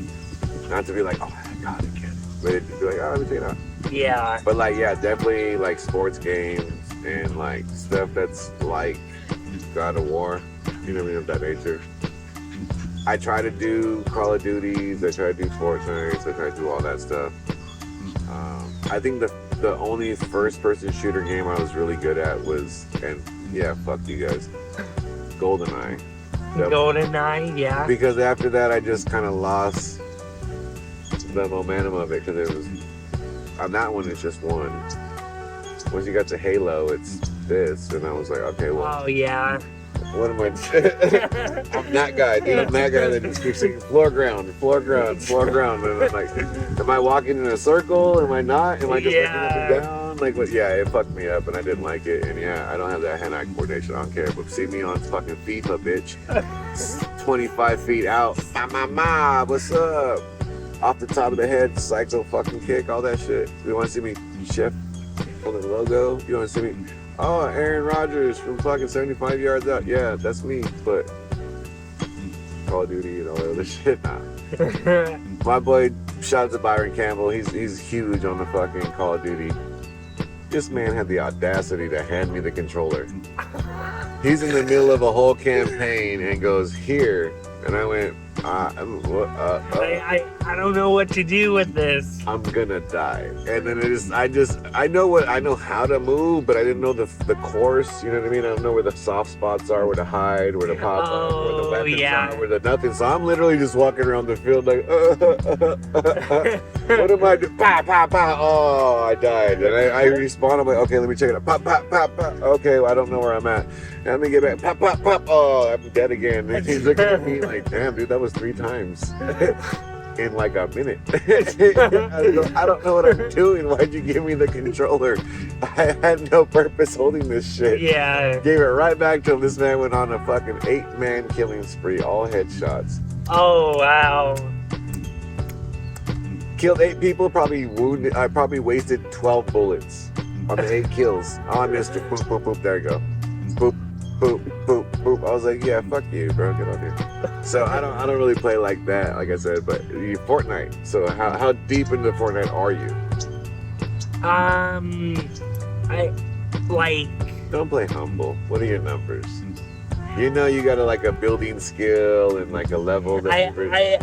Not to be like, oh my god, I get it. But it'd be like, oh, let me check it out. Yeah. But like, yeah, definitely like sports games and like stuff that's like God of War, you know what I mean, of that nature. I try to do Call of Duties, I try to do Fortnite, I try to do all that stuff. I think the only first-person shooter game I was really good at was, and yeah, fuck you guys, GoldenEye. GoldenEye, yeah. Because after that, I just kind of lost the momentum of it, because it was, on that one, it's just one. Once you got to Halo, it's this, and I was like, okay, well. Oh, yeah. What am I? I'm that guy, dude. I'm that guy that just keeps saying floor ground. And I'm like, am I walking in a circle? Am I not? Am I just looking up and down? Like, what? Yeah, it fucked me up, and I didn't like it. And yeah, I don't have that hand-eye coordination. I don't care. But see me on fucking FIFA, bitch. 25 feet out. Ma, what's up? Off the top of the head, psycho fucking kick, all that shit. You want to see me chef on the logo? You want to see me? Oh, Aaron Rodgers from fucking 75 yards out. Yeah, that's me, but Call of Duty and all that other shit. Nah. My boy, shout out to Byron Campbell. He's huge on the fucking Call of Duty. This man had the audacity to hand me the controller. He's in the middle of a whole campaign and goes, here. And I went, I don't know what to do with this. I'm gonna die. And then I know how to move, but I didn't know the course, you know what I mean? I don't know where the soft spots are, where to hide, where to pop up, where the weapons are, where the nothing. So I'm literally just walking around the field like, what am I doing? Pow, pow, pow. Oh, I died. And I respawn. I'm like, okay, let me check it out. Pop, pop, pop, pop. Okay, well, I don't know where I'm at. And let me get back. Pop, pop, pop. Oh, I'm dead again. And he's looking at me like, damn, dude, that was 3 times. In like a minute. I don't know what I'm doing. Why'd you give me the controller? I had no purpose holding this shit. Yeah. Gave it right back to him. This man went on a fucking 8-man killing spree, all headshots. Oh, wow. Killed 8 people, probably wounded. I probably wasted 12 bullets on the 8 kills. Oh, I missed it. Boop, boop, boop. There you go. Boop, boop, boop, boop. I was like, yeah, fuck you, bro. Get on here. So I don't really play like that, like I said, but you Fortnite. So how deep into Fortnite are you? I like. Don't play humble. What are your numbers? You know you got a building skill and like a level that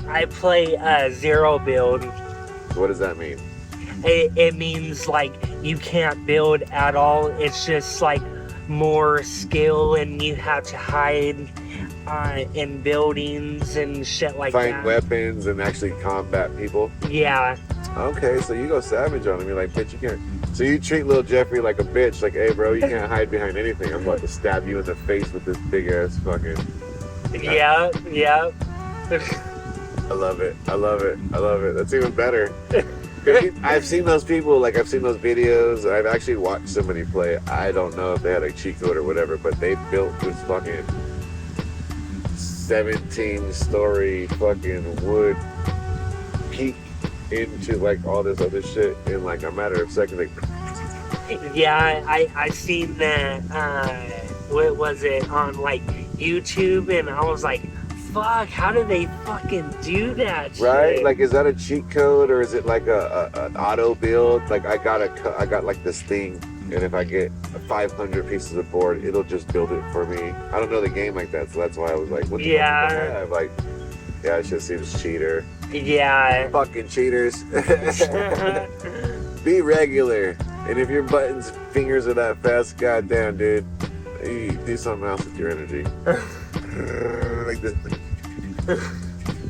I play 0 build. What does that mean? It means like you can't build at all. It's just like more skill, and you have to hide in buildings and shit like that. Find weapons and actually combat people. Yeah. Okay, so you go savage on them. You're like, bitch, you can't. So you treat little Jeffrey like a bitch, like, hey bro, you can't hide behind anything. I'm about to stab you in the face with this big ass fucking. Yeah. I love it. That's even better. I've seen those people, like I've seen those videos. I've actually watched somebody play. I don't know if they had a cheat code or whatever, but they built this fucking 17-story fucking wood peak into like all this other shit in like a matter of seconds. Like, yeah, I seen that. What was it on like YouTube? And I was like, fuck, how do they fucking do that shit? Right? Like, is that a cheat code or is it like an auto build? Like, I got like this thing, and if I get 500 pieces of board, it'll just build it for me. I don't know the game like that, so that's why I was like, what the fuck do I have? Like, yeah, it just seems cheater. Yeah. Fucking cheaters. Be regular. And if your fingers are that fast, goddamn, dude, you do something else with your energy. Like this.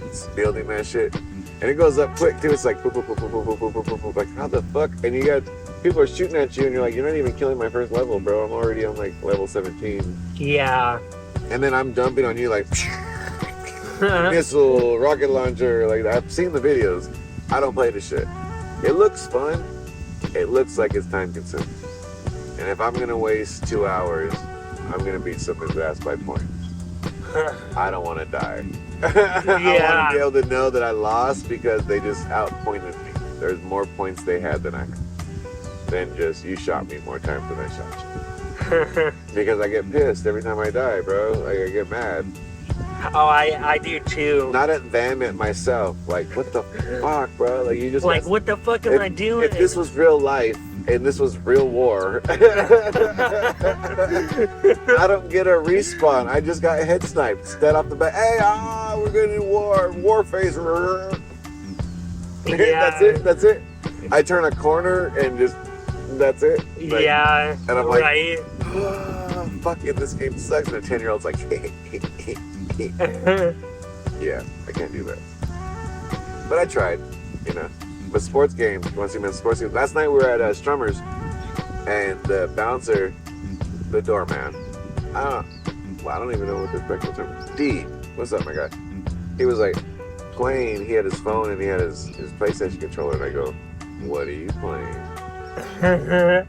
It's building that shit. And it goes up quick too. It's like, boop, boop, boop, boop, boop, boop, boop, boop, boop. Like, how the fuck? And you got people are shooting at you, and you're like, you're not even killing my first level, bro. I'm already on like level 17. Yeah. And then I'm dumping on you like, missile, rocket launcher. Like, I've seen the videos. I don't play this shit. It looks fun. It looks like it's time consuming. And if I'm gonna waste 2 hours, I'm gonna beat somebody's ass by points. I don't want to die. I want to be able to know that I lost because they just outpointed me. There's more points they had than I had. Than just, you shot me more times than I shot you. Because I get pissed every time I die, bro. Like, I get mad. Oh, I do too. Not at them, at myself. Like, what the fuck, bro? Like, you just like, what the fuck am I doing? If this was real life and this was real war, I don't get a respawn. I just got head sniped. Dead off the bat. Hey, we're going to war phase. Yeah. That's it. I turn a corner and just, that's it. Like, yeah. And I'm like, right. Fuck it, this game sucks. And a 10-year-old's like, yeah, I can't do that. But I tried, you know. But sports games, you want to see me in sports games? Last night we were at Strummer's, and the bouncer, the doorman, I don't even know what the respectful term is. D, what's up, my guy? He was like playing, he had his phone and he had his PlayStation controller, and I go, what are you playing?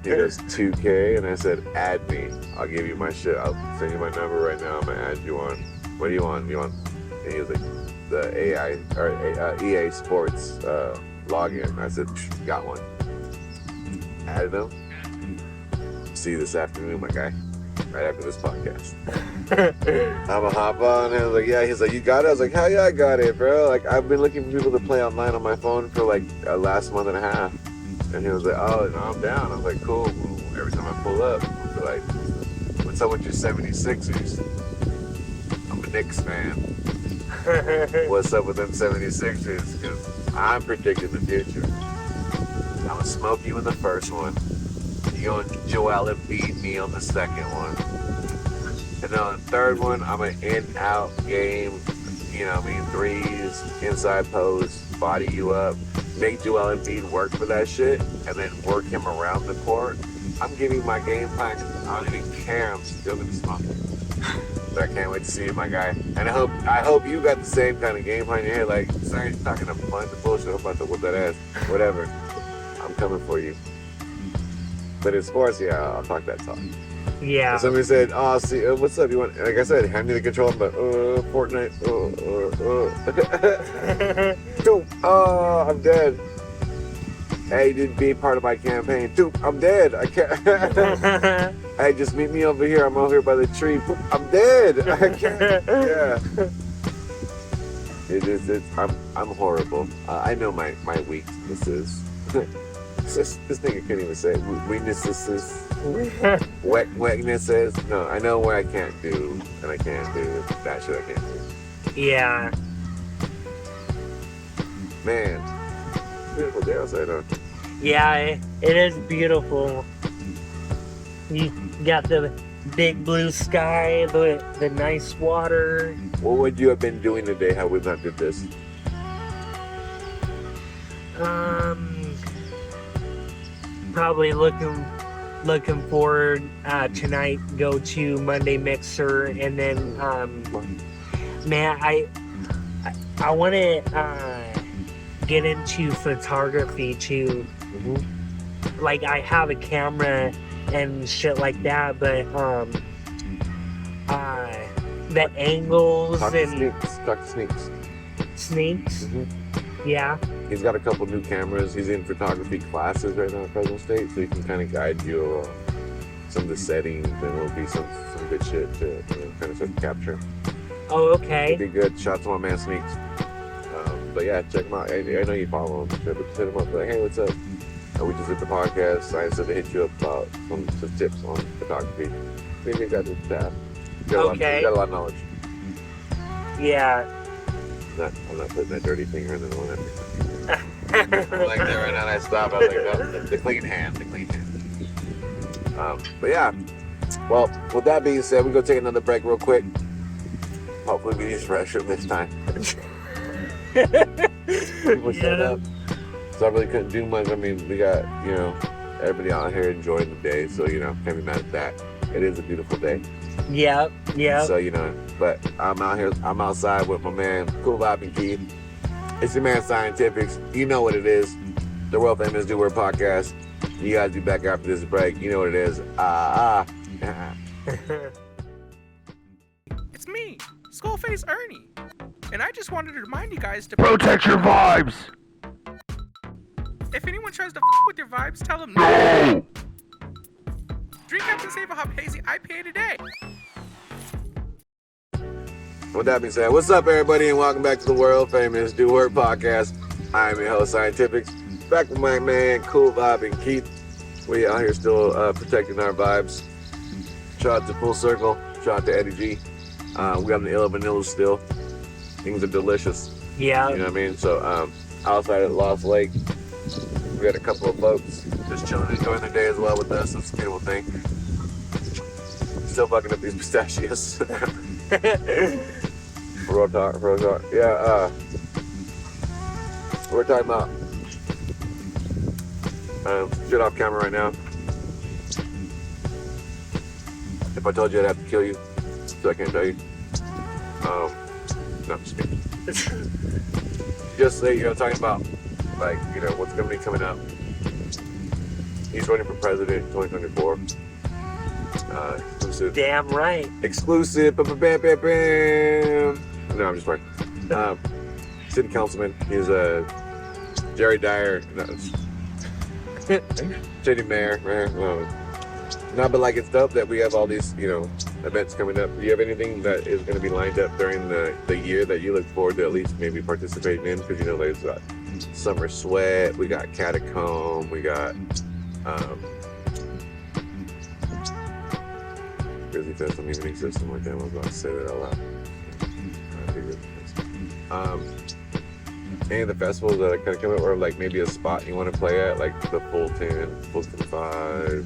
He goes, 2K, and I said, add me. I'll give you my shit. I'll send you my number right now. I'm gonna add you on. What do you want? And he was like, the EA Sports login. I said, got one. Added him. See you this afternoon, my guy. Right after this podcast. I'm gonna hop on, and I was like, yeah. He's like, you got it? I was like, hell yeah, I got it, bro. Like, I've been looking for people to play online on my phone for like last month and a half. And he was like, oh, no, I'm down. I was like, cool. Every time I pull up, I'll be like, what's up with your 76ers? I'm a Knicks fan. What's up with them 76ers? Because I'm predicting the future. I'm going to smoke you in the first one. You're going to Joel Embiid me on the second one. And then on the third one, I'm an in-out game. You know what I mean? Threes, inside post, body you up. Make Joel Embiid work for that shit, and then work him around the court. I'm giving my game plan. I don't even care. I'm still gonna smoke. So I can't wait to see you, my guy. And I hope you got the same kind of game plan in your head. Like, sorry, you're talking a bunch of bullshit. I'm about to whoop that ass. Whatever. I'm coming for you. But in sports, yeah, I'll talk that talk. Yeah. And somebody said, oh, see, what's up? You want, like I said, hand me the controller, but, Fortnite, Dude, I'm dead. Hey, didn't be part of my campaign. Dude, I'm dead. I can't. Hey, just meet me over here. I'm over here by the tree. I'm dead. I can't. Yeah. I'm horrible. I know my weaknesses. This nigga can't even say weaknesses. Weaknesses. No, I know what I can't do, and I can't do that shit I can't do. Yeah. Man, beautiful day outside, huh? Yeah, it is beautiful. You got the big blue sky, the nice water. What would you have been doing today had we not did this? probably looking forward tonight. Go to Monday Mixer, and then man, I want to get into photography too. Like I have a camera and shit like that, but the angles Talk and to Sneakzs. Sneakzs. Yeah. He's got a couple new cameras. He's in photography classes right now at Fresno State, so he can kind of guide you some of the settings, and it'll be some good shit to kind of start to capture. Oh, okay. It'd be good. Shout out to my man Sneakzs. But yeah, check him out. I know you follow him, but hit him up. Like, hey, what's up? We just did the podcast. I said to hit you up about some tips on photography. Maybe that's that. Okay. You got a lot of knowledge. Yeah. I'm not putting that dirty finger in the one. I'm like that right now, and I stopped. I was like, no, the clean hand. But yeah. Well, with that being said, we're gonna take another break real quick. Hopefully, we use the restroom this time. People shut up. So I really couldn't do much. I mean, we got, everybody out here enjoying the day. So, can't be mad at that. It is a beautiful day. Yeah. So, but I'm out here, I'm outside with my man, Cool Vibing Keith. It's your man, Scientifixxx. You know what it is. The world famous Do Word podcast. You guys be back after this break. You know what it is. It's me, Skullface Ernie. And I just wanted to remind you guys to Protect your vibes. If anyone tries to with your vibes, tell them no. Drink Captain Save a Hop Hazy IPA today. With that being said, what's up, everybody, and welcome back to the world famous Do Word podcast. I'm your host, Scientifixxx, back with my man, Cool Vibing Keith. We out here still protecting our vibes. Shout out to Full Circle. Shout out to Eddie G. We got an Illa Vanilla still. Things are delicious. Yeah. You know what I mean? So outside at Lost Lake, we got a couple of folks just chilling, enjoying their day as well with us. It's a beautiful thing. Still fucking up these pistachios. Real talk. Yeah, we're talking about shit off camera right now. If I told you I'd have to kill you, so I can't tell you. No, I'm just kidding. Just say, talking about, like, what's going to be coming up. He's running for president in 2024. Exclusive. Damn right. Exclusive. Bam, bam, bam, bam. No, I'm just playing. City councilman. He's Jerry Dyer. No, City mayor. No, but like, it's dope that we have all these, events coming up. Do you have anything that is going to be lined up during the year that you look forward to at least maybe participating in? Because, there's Summer Sweat, we got Catacomb, we got Grizzly Fest don't even exist anymore. Damn, I was about to say that out loud. Any of the festivals that are kind of coming up, or like maybe a spot you want to play at, like the Full 10, Full 5,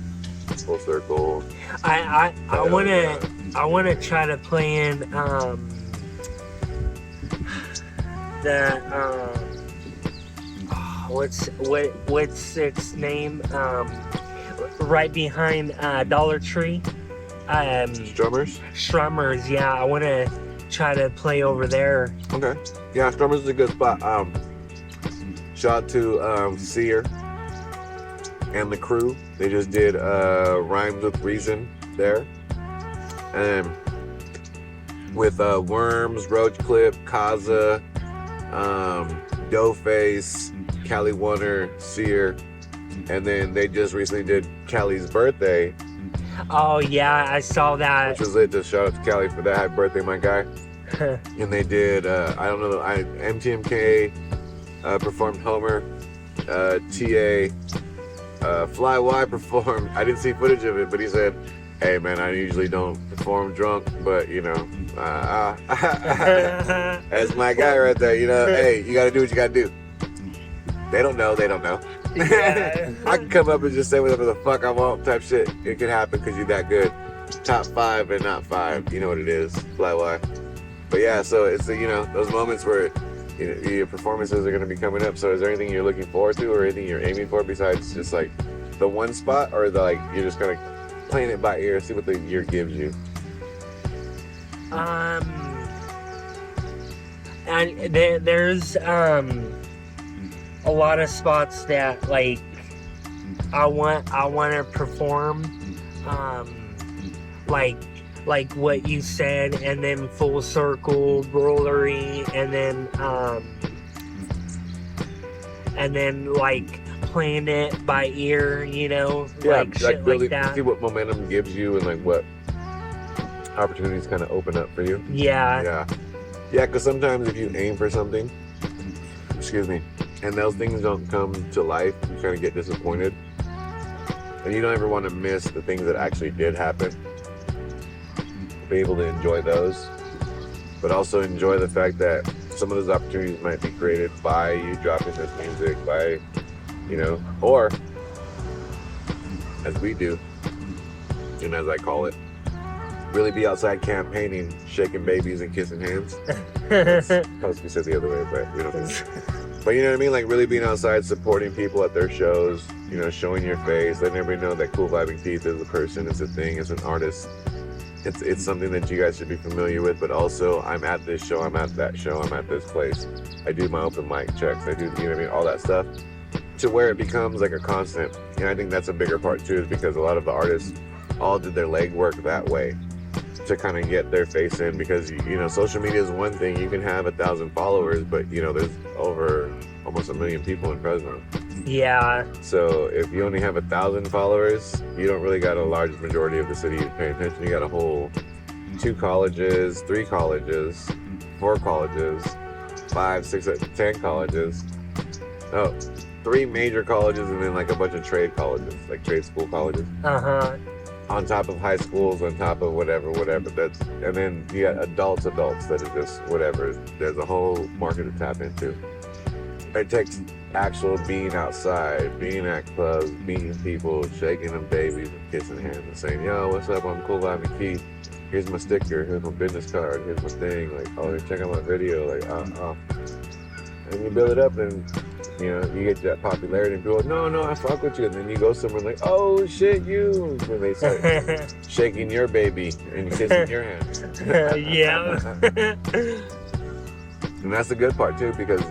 Full Circle. I want to try to play in what's its name? Right behind Dollar Tree. Strummers, yeah. I want to try to play over there. Okay. Yeah, Strummers is a good spot. Shout out to Seer and the crew. They just did Rhymes with Reason there. And with Worms, Roach Clip, Kaza, Doughface, Cali Warner, Seer. And then they just recently did Cali's birthday. Oh, yeah, I saw that. Which was lit. Just shout out to Cali for that. Happy birthday, my guy. And they did, MTMK performed Homer. TA, Fly Y performed. I didn't see footage of it, but he said, hey, man, I usually don't perform drunk, but, that's my guy right there. Hey, you got to do what you got to do. They don't know. Yeah. I can come up and just say whatever the fuck I want type shit. It could happen because you're that good. Top 5 and not 5. You know what it is. Fly Y. But yeah, so it's, those moments where your performances are going to be coming up. So is there anything you're looking forward to or anything you're aiming for besides just like the one spot, or the like you're just kind of playing it by ear, see what the year gives you? And there's a lot of spots that like I want to perform, like what you said, and then Full Circle, Rollery, and then like playing it by ear, like shit really like that. See what momentum gives you and like what opportunities kind of open up for you. Yeah. Yeah, because sometimes if you aim for something, and those things don't come to life, you kind of get disappointed. And you don't ever want to miss the things that actually did happen. Be able to enjoy those, but also enjoy the fact that some of those opportunities might be created by you dropping this music, by, or as we do, and as I call it, really be outside campaigning, shaking babies and kissing hands. It's supposed to be said the other way, but we don't think so. But you know what I mean? Like really being outside, supporting people at their shows, showing your face, letting everybody know that Cool Vibing Keith is a person, it's a thing, it's an artist. It's something that you guys should be familiar with, but also I'm at this show, I'm at that show, I'm at this place. I do my open mic checks, I do, all that stuff, to where it becomes like a constant. And I think that's a bigger part too, is because a lot of the artists all did their legwork that way to kind of get their face in, because social media is one thing. You can have 1,000 followers, but there's over almost 1 million people in Fresno. Yeah. So if you only have 1,000 followers, you don't really got a large majority of the city paying attention. You got a whole 2 colleges, 3 colleges, 4 colleges, 5, 6, 10 colleges. 3 major colleges, and then like a bunch of trade colleges, like trade school colleges. On top of high schools, on top of whatever. And then you got adults that are just whatever. There's a whole market to tap into. It takes actual being outside, being at clubs, meeting people, shaking them babies and kissing hands and saying, yo, what's up, I'm Cool Vibing Keith. Here's my sticker, here's my business card, here's my thing. Like, oh, check out my video. Like, And you build it up, and you get that popularity, and people, no, I fuck with you. And then you go somewhere like, oh shit, you. When they start shaking your baby and kissing your hand. Yeah. And that's the good part too, because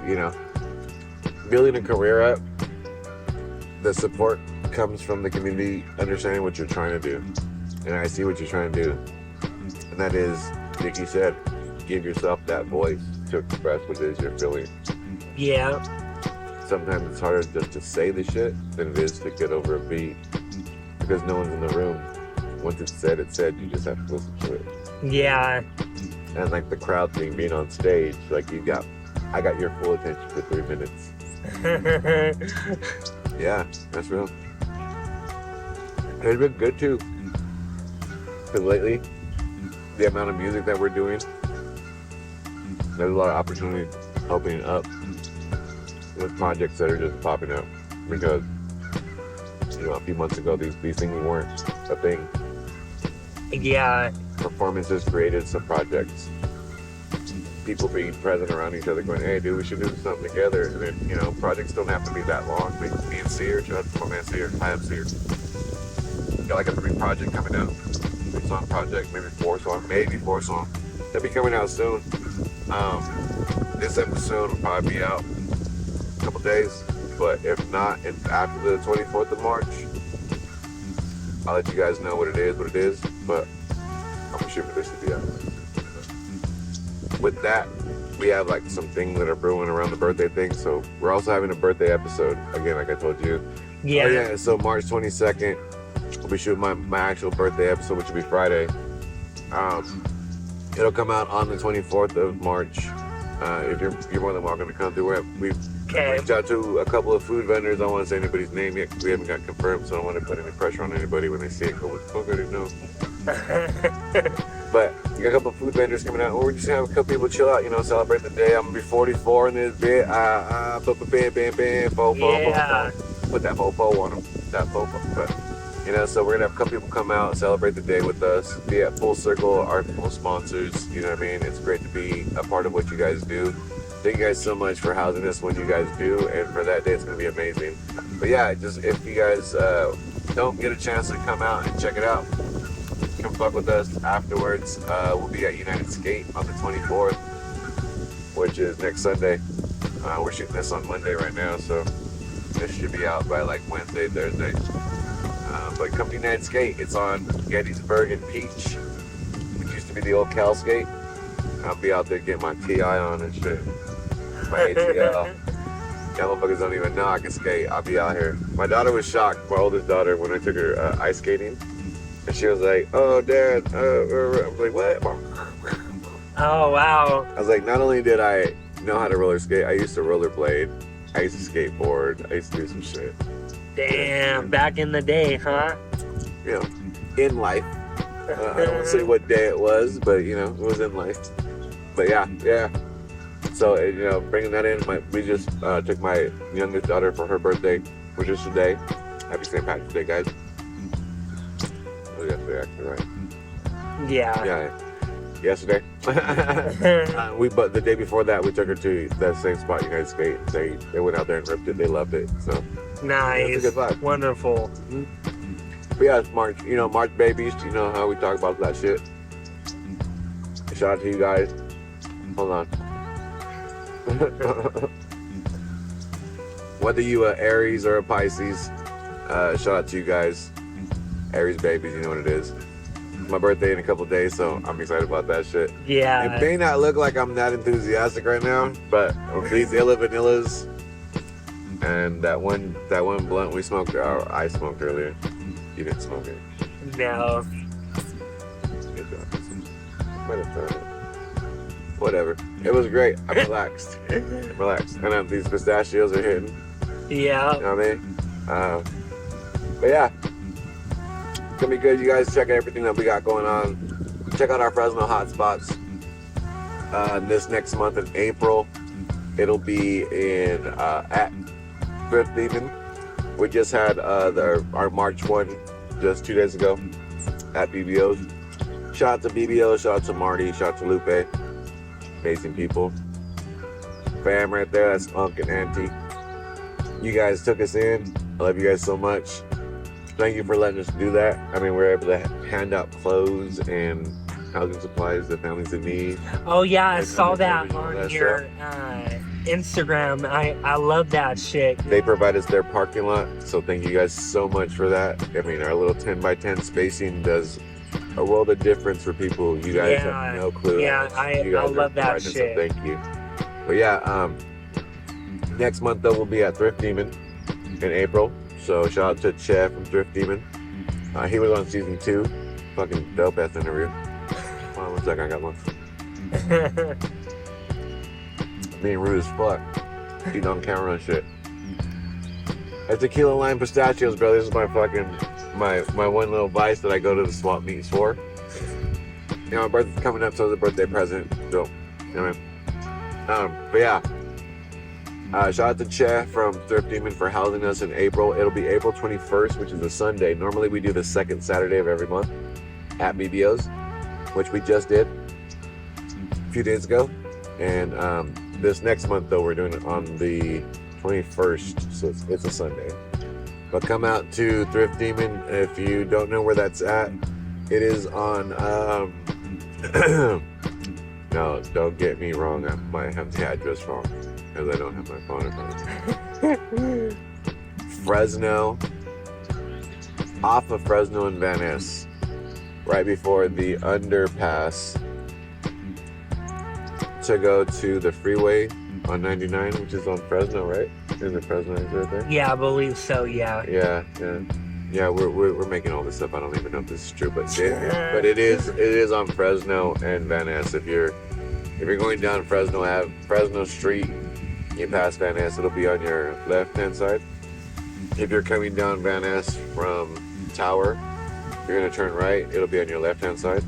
building a career up, the support comes from the community understanding what you're trying to do. And I see what you're trying to do. And that is, like you said, give yourself that voice to express what it is you're feeling. Yeah. Sometimes it's harder just to say the shit than it is to get over a beat, because no one's in the room. Once it's said, you just have to listen to it. Yeah. And like the crowd thing, being on stage, like I got your full attention for 3 minutes. Yeah, that's real. It's been good too, because lately, the amount of music that we're doing, there's a lot of opportunity opening up with projects that are just popping up, because a few months ago these things weren't a thing. Yeah. Performances created some projects. People being present around each other, going, "Hey, dude, we should do something together." And then projects don't have to be that long. Me and Seer, shout out to my man Seer. I am Seer. Got like a 3 project coming out, 3-song project, maybe 4 songs. They'll be coming out soon. This episode will probably be out a couple days, but if not, it's after the 24th of March. I'll let you guys know what it is, but I'm gonna shoot for this to be out. With that, we have like some things that are brewing around the birthday thing, so we're also having a birthday episode, again, like I told you. Yeah. Oh yeah, so March 22nd, we'll be shooting my actual birthday episode, which will be Friday. It'll come out on the 24th of March. If you're more than welcome to come through. We've reached out to a couple of food vendors. I don't want to say anybody's name yet because we haven't got confirmed, so I don't want to put any pressure on anybody when they see it. Go, what the fuck, I didn't know. But you got a couple of food vendors coming out. We're just gonna have a couple people chill out, celebrate the day. I'm gonna be 44 in this bit. Bam, fofo. Yeah. Put that fofo on them. That fofo. But so we're gonna have a couple people come out, celebrate the day with us, be at Full Circle, our full sponsors. You know what I mean? It's great to be a part of what you guys do. thank you guys so much for housing us when you guys do, and for that day, it's gonna be amazing. But yeah, just if you guys don't get a chance to come out and check it out, come fuck with us afterwards. We'll be at United Skate on the 24th, which is next Sunday. We're shooting this on Monday right now, so this should be out by like Wednesday, Thursday. But come to United Skate. It's on Gettysburg and Peach, which used to be the old Cal Skate. I'll be out there getting my TI on and shit. My ATL. Y'all motherfuckers don't even know I can skate. I'll be out here. My daughter was shocked, my oldest daughter, when I took her ice skating. And she was like, oh, Dad. I was like, what? Oh, wow. I was like, not only did I know how to roller skate, I used to rollerblade. I used to skateboard. I used to do some shit. Damn, back in the day, huh? You know, in life. I don't say what day it was, but you know, it was in life. But yeah. So you know, bringing that in, we just took my youngest daughter for her birthday, which is today. Happy St. Patrick's Day, guys. Oh, yesterday, actually, right? Yeah. Yeah. Yesterday. But the day before that, we took her to that same spot, United Skate. They went out there and ripped it. They loved it. So nice. It's a good vibe. Wonderful. Mm-hmm. But yeah, it's March. You know, March babies. You know how we talk about that shit. Shout out to you guys. Hold on. Whether you are Aries or a Pisces, shout out to you guys. Aries babies, you know what it is. My birthday in a couple days, so I'm excited about that shit. Yeah. It may not look like I'm that enthusiastic right now, but these Illa Vanillas and that one blunt we smoked, or I smoked earlier. You didn't smoke it. No. Might have thrown it. Whatever. It was great. I'm relaxed. And these pistachios are hitting. Yeah. You know what I mean? But yeah. It's gonna be good. You guys check everything that we got going on. Check out our Fresno hotspots. This next month in April, it'll be in at Thrift Demon. We just had our March one just 2 days ago at BBO's. Shout out to BBO, shout out to Marty, shout out to Lupe. Amazing people. Fam right there, that's Unc and Auntie. You guys took us in. I love you guys so much. Thank you for letting us do that. I mean, we're able to hand out clothes and housing supplies to families in need. Oh yeah, I saw that on your Instagram. I love that shit. They provide us their parking lot, so thank you guys so much for that. I mean, our little 10x10 spacing does a world of difference for people. You guys have no clue. Yeah, I love that shit. So thank you. But yeah, next month though we'll be at Thrift Demon in April. So shout out to Chef from Thrift Demon. He was on season 2. Fucking dope ass interview. Hold on 1 second, I got one. Being rude as fuck. Eating on camera and shit. It's tequila lime pistachios, bro. This is my fucking my one little vice that I go to the swap meets for. You know, my birthday's coming up, so it's a birthday present. Dope. You know what I mean? But yeah. Shout out to Che from Thrift Demon for housing us in April. It'll be April 21st, which is a Sunday. Normally we do the second Saturday of every month at BBO's, which we just did a few days ago. And this next month, though, we're doing it on the 21st, so it's a Sunday. But come out to Thrift Demon. If you don't know where that's at, it is on... no, don't get me wrong. I might have the address wrong, because I don't have my phone in front of me. Fresno, off of Fresno and Van Ness, right before the underpass to go to the freeway on 99, which is on Fresno, right? Is it Fresno right there? Yeah, I believe so. Yeah. Yeah. We're making all this stuff. I don't even know if this is true, but it is on Fresno and Van Ness. If you're going down Fresno Street, you pass Van Ness, it'll be on your left-hand side. If you're coming down Van Ness from Tower, you're gonna turn right, it'll be on your left-hand side.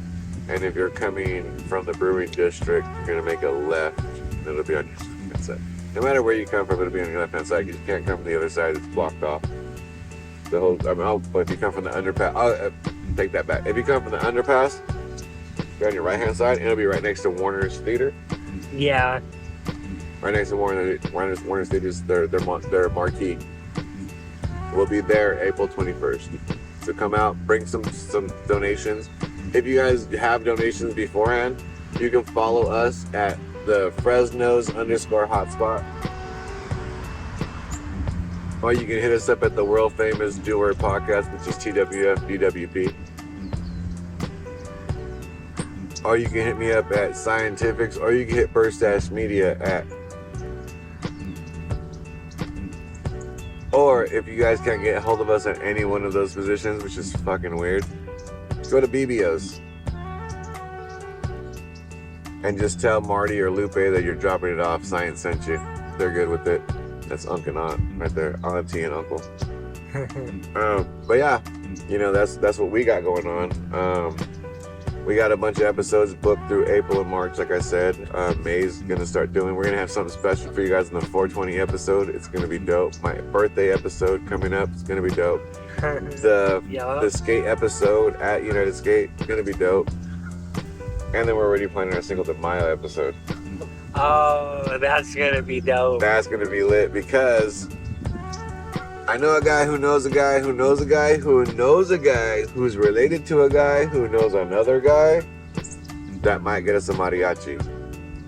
And if you're coming from the Brewing District, you're gonna make a left, and it'll be on your left-hand side. No matter where you come from, it'll be on your left-hand side, because you can't come from the other side, it's blocked off. But if you come from the underpass, I'll take that back. If you come from the underpass, you're on your right-hand side, and it'll be right next to Warner's Theater. Yeah. right next to Warner Studios, their marquee. We'll be there April 21st. So come out, bring some donations. If you guys have donations beforehand, you can follow us at the Fresnos_hotspot. Or you can hit us up at the world famous Do Word Podcast, which is TWFDWP. Or you can hit me up at Scientifixxx, or you can hit Birdstash Media at. Or if you guys can't get a hold of us at any one of those positions, which is fucking weird, go to BBO's and just tell Marty or Lupe that you're dropping it off. Science sent you. They're good with it. That's Uncle and Aunt right there. Auntie and Uncle. But yeah, you know, that's what we got going on. We got a bunch of episodes booked through April and March, like I said. May's gonna start doing. We're gonna have something special for you guys in the 420 episode. It's gonna be dope. My birthday episode coming up. It's gonna be dope. The skate episode at United Skate is gonna be dope. And then we're already planning our Cinco de Mayo episode. Oh, that's gonna be dope. That's gonna be lit because I know a guy who knows a guy who knows a guy who knows a guy who's related to a guy who knows another guy that might get us a mariachi.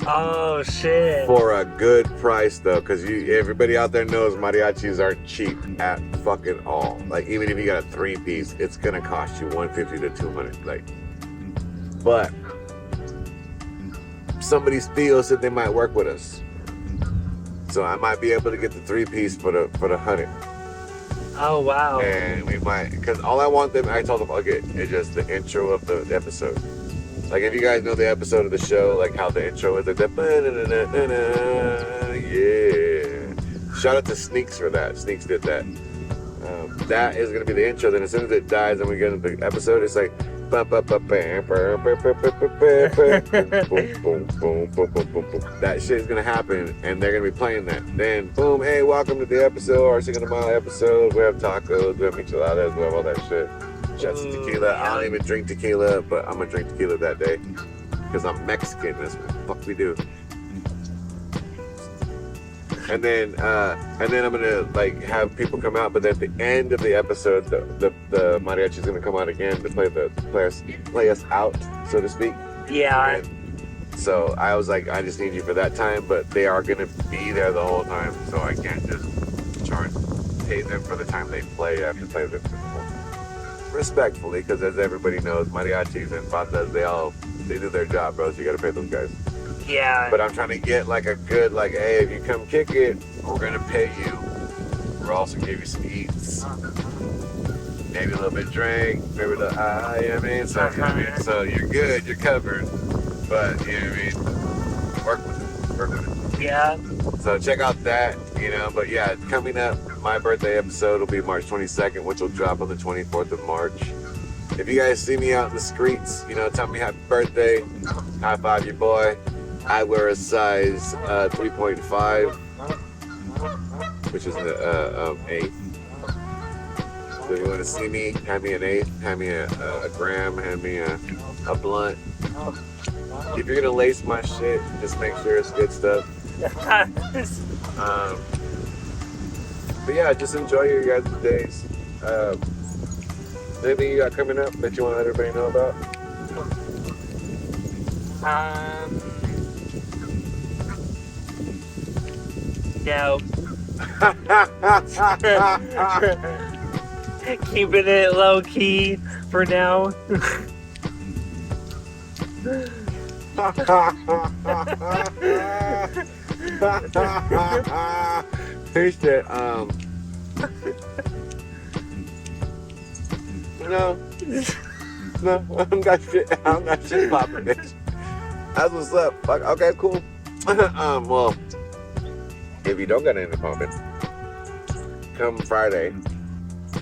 Oh shit! For a good price though, because everybody out there knows mariachis aren't cheap at fucking all. Like even if you got a 3-piece, it's gonna cost you $150 to $200. Like, but somebody feels that they might work with us, so I might be able to get the 3-piece for the $100. Oh wow! And we might, because all I want them, I told them, okay, it's just the intro of the episode. Like if you guys know the episode of the show, like how the intro is, like that, yeah. Shout out to Sneakzs for that. Sneakzs did that. That is gonna be the intro. Then as soon as it dies and we get into the episode, it's like. That shit is gonna happen, and they're gonna be playing that. Then, boom, hey, welcome to the episode, our Cinco de Mayo episode. We have tacos, we have micheladas, we have all that shit. Shots of tequila. I don't even drink tequila, but I'm gonna drink tequila that day because I'm Mexican. That's what the fuck we do. And then I'm gonna like have people come out, but at the end of the episode, the mariachi is gonna come out again to play us out, so to speak. Yeah. And so I was like, I just need you for that time, but they are gonna be there the whole time, so I can't just pay them for the time they play. I have to play them respectfully, because as everybody knows, mariachis and bandas, they do their job, bro. So you gotta pay those guys. Yeah. But I'm trying to get like a good, like, hey, if you come kick it, we're gonna pay you. We're also gonna give you some eats. Maybe a little bit of drink, maybe a little, you know what I mean? So, you know what I mean? So you're good, you're covered. But, you know what I mean? Work with it. Yeah. So check out that, you know, but yeah, coming up, my birthday episode will be March 22nd, which will drop on the 24th of March. If you guys see me out in the streets, you know, tell me happy birthday, high five your boy. I wear a size 3.5, which is the 8th. So if you want to see me, hand me an 8th, hand me a gram, hand me a blunt. If you're gonna lace my shit, just make sure it's good stuff. But yeah, just enjoy your guys' days. Anything you got coming up that you want to let everybody know about? No. Keeping it low key for now. Appreciate No, I don't got shit popping, bitch. That's what's up. Fuck, okay, cool. Well, if you don't got anything popping, come Friday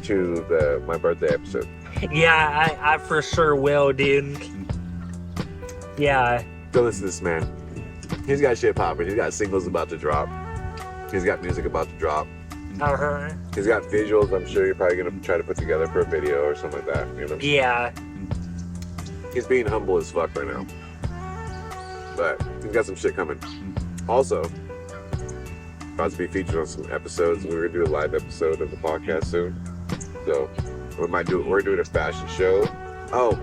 to my birthday episode. Yeah, I for sure will, dude. Yeah. Go listen to this man. He's got shit popping. He's got singles about to drop. He's got music about to drop. Uh-huh. He's got visuals. I'm sure you're probably gonna try to put together for a video or something like that. You know? Yeah. He's being humble as fuck right now. But he's got some shit coming. Also, about to be featured on some episodes. We're gonna do a live episode of the podcast soon. So we're doing a fashion show. Oh,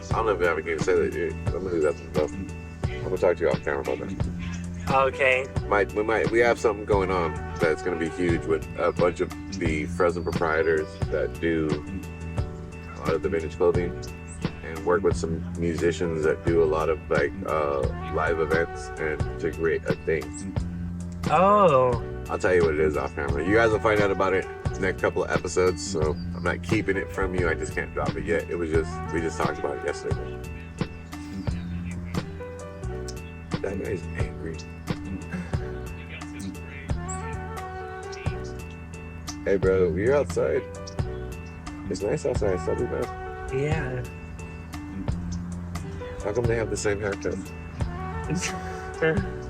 I don't know if I have anything to say that. I'm gonna do that stuff. I'm gonna talk to you off camera about that. Okay. We have something going on that's gonna be huge with a bunch of the Fresno proprietors that do a lot of the vintage clothing and work with some musicians that do a lot of like live events and to create a thing. Oh. I'll tell you what it is off camera. You guys will find out about it next couple of episodes, so I'm not keeping it from you. I just can't drop it yet. We just talked about it yesterday. That guy's angry. Hey bro, you're outside. It's nice outside, so be bad. Yeah. How come they have the same haircut?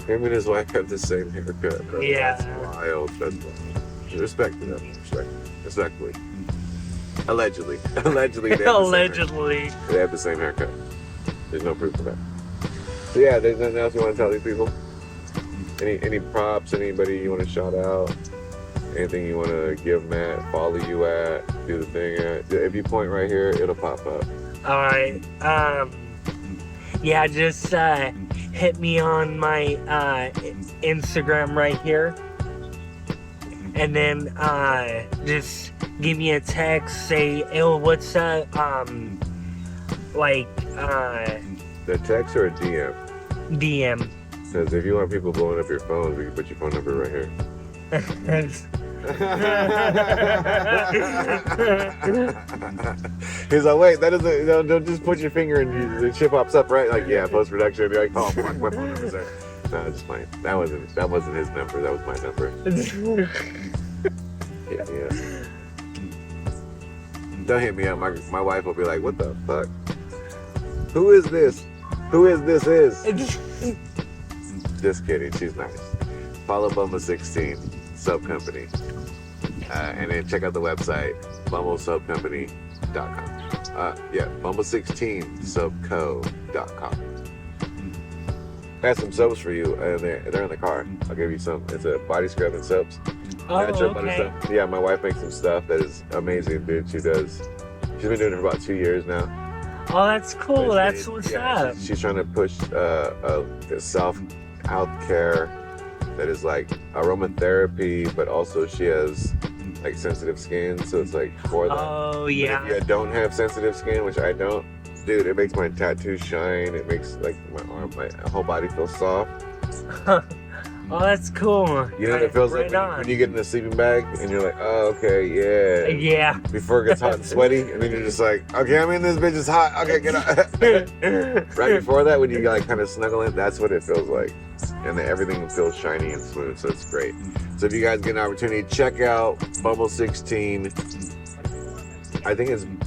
Him and his wife have the same haircut, bro. Yeah. That's wild. That's wild. Respect to them. Respectfully. Allegedly. Allegedly. They have the same haircut. There's no proof of that. So yeah, there's nothing else you want to tell these people? Any props? Anybody you want to shout out? Anything you want to give Matt, follow you at, do the thing at? If you point right here, it'll pop up. All right. Yeah, just hit me on my Instagram right here. And then just give me a text, say, "Oh, what's up?" The text or a DM? DM. Because if you want people blowing up your phones, we can put your phone number right here. He's like, wait, that doesn't, don't just put your finger and the chip pops up, right? Like, yeah, post-production. You're like, oh, my phone number's there. No, it's fine. That wasn't his number. That was my number. Yeah. Don't hit me up. My wife will be like, what the fuck? Who is this? Just kidding. She's nice. Follow Bumble16 Sub Company. And then check out the website, bumblesubcompany.com. bumble16subco.com. I have some soaps for you, and they're in the car. I'll give you some. It's a body scrub and soaps. Natural butter stuff. Yeah, my wife makes some stuff that is amazing, dude. She's been doing it for about 2 years now. Oh, that's cool. That's what's up. She's trying to push self-health care that is like aromatherapy, but also she has like sensitive skin, so it's like for that. Oh, yeah. But if you don't have sensitive skin, which I don't, dude, it makes my tattoos shine. It makes like my whole body feel soft. Oh, that's cool. You know what it feels like when you get in a sleeping bag and you're like, oh, okay, yeah. Yeah. Before it gets hot and sweaty, and then you're just like, okay, I'm in this bitch, it's hot. Okay, get out. Right before that, when you like kind of snuggle in, that's what it feels like. And then everything feels shiny and smooth, so it's great. So if you guys get an opportunity, check out Bumble16. I think it's _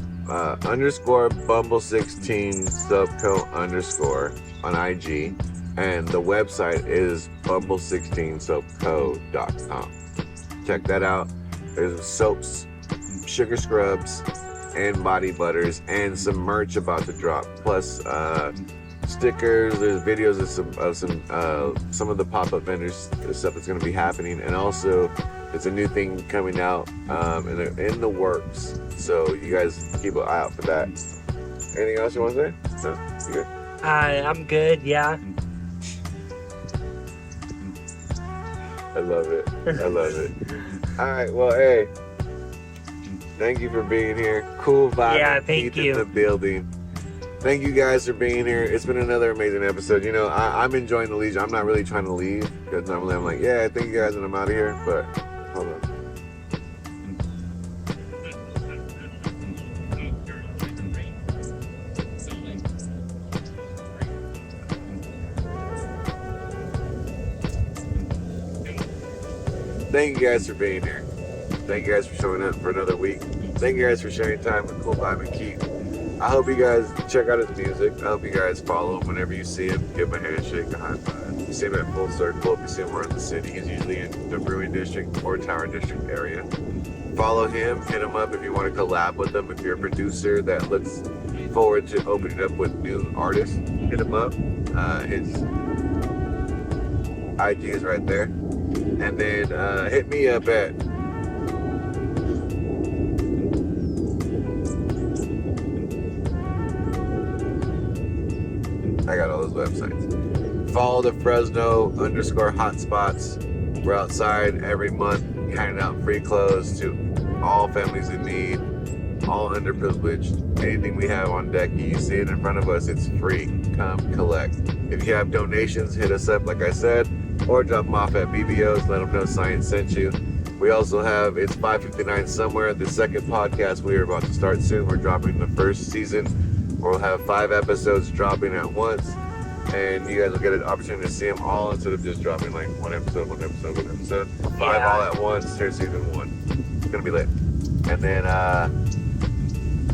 Bumble16 subco _ on IG. And the website is bumble16subco.com. Check that out. There's soaps, sugar scrubs, and body butters, and some merch about to drop. Plus stickers. There's videos of some of the pop-up vendors, the stuff that's going to be happening, and also it's a new thing coming out in the works. So you guys keep an eye out for that. Anything else you want to say? No, you good? I'm good. Yeah. I love it. All right, well, hey, thank you for being here. Cool vibe. Yeah, thank you. In the building. Thank you guys for being here. It's been another amazing episode. You know, I'm enjoying the leisure. I'm not really trying to leave because normally I'm like, yeah, thank you guys, and I'm out of here. But hold on. Thank you guys for being here. Thank you guys for showing up for another week. Thank you guys for sharing time with Cool Vibe and Keith. I hope you guys check out his music. I hope you guys follow him whenever you see him. Give him a handshake, a high five. You see him at Full Circle. If you see him around the city, he's usually in the Brewing District or Tower District area. Follow him. Hit him up if you want to collab with him. If you're a producer that looks forward to opening up with new artists, hit him up. IG is right there. And then hit me up at I got all those websites. Follow the Fresno _hotspots. We're outside every month handing out free clothes to all families in need, all underprivileged. Anything we have on deck, you see it in front of us, it's free. Come collect. If you have donations, hit us up, like I said, or drop them off at BBOs, let them know Science sent you. We also have It's 5:59 Somewhere, the second podcast we are about to start soon. We're dropping the first season. We'll have 5 episodes dropping at once, and you guys will get an opportunity to see them all instead of just dropping like one episode. 5 all at once. Here's season 1. It's gonna be lit. And then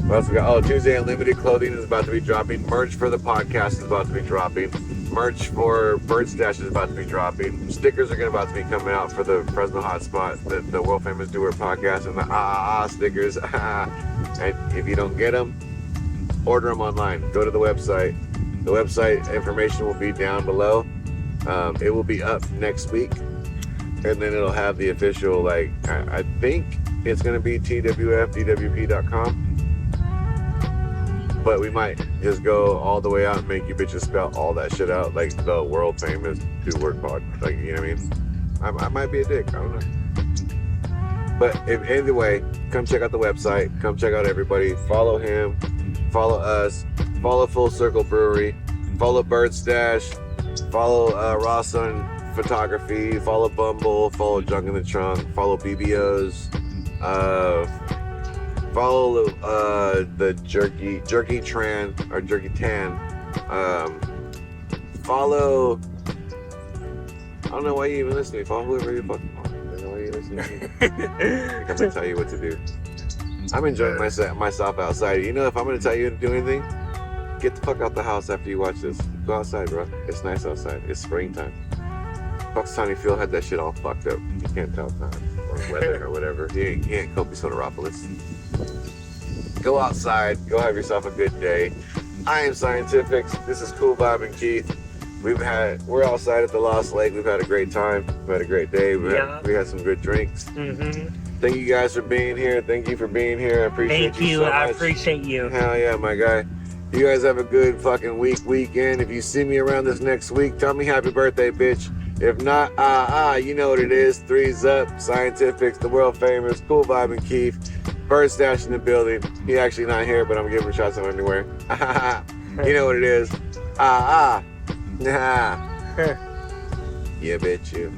what else we got? Oh, Tuesday Unlimited clothing is about to be dropping. Merch for the podcast is about to be dropping. Merch for Birdstash is about to be dropping. Stickers are about to be coming out for the Fresno Hotspot, the world famous Do It podcast, and the ahhh stickers. And if you don't get them, order them online. Go to the website. The website information will be down below. It will be up next week, and then it'll have the official, like, I think it's going to be TWFDWP.com. But we might just go all the way out and make you bitches spell all that shit out, like the world famous two-word pod. Like, you know what I mean? I might be a dick. I don't know. But if anyway, come check out the website. Come check out everybody. Follow him. Follow us. Follow Full Circle Brewery. Follow Birdstash. Follow Rawsunn Photography. Follow Bumble. Follow Junk in the Trunk. Follow BBOs. Follow the Jerky Tan. Follow. I don't know why you even listen to me. Follow whoever you fucking follow. I don't know why you listen to me. I'm gonna tell you what to do. I'm enjoying myself outside. You know, if I'm gonna tell you to do anything, get the fuck out the house after you watch this. Go outside, bro. It's nice outside. It's springtime. Puxatawny Phil had that shit all fucked up. You can't tell time or weather or whatever. He ain't Kobe Soteropoulos. Go outside. Go have yourself a good day. I am Scientifixxx. This is Cool Bob and Keith. We're outside at the Lost Lake. We've had a great time. We've had a great day. We had some good drinks. Mm-hmm. Thank you guys for being here. Thank you for being here. I appreciate you so much. I appreciate you. Hell yeah, my guy. You guys have a good fucking weekend. If you see me around this next week, tell me happy birthday, bitch. If not, you know what it is. 3's up. Scientifixxx, the world famous Cool Vibe and Keith. Birdstash in the building. He actually not here, but I'm giving shots out anywhere. You know what it is. Yeah, bitch, you.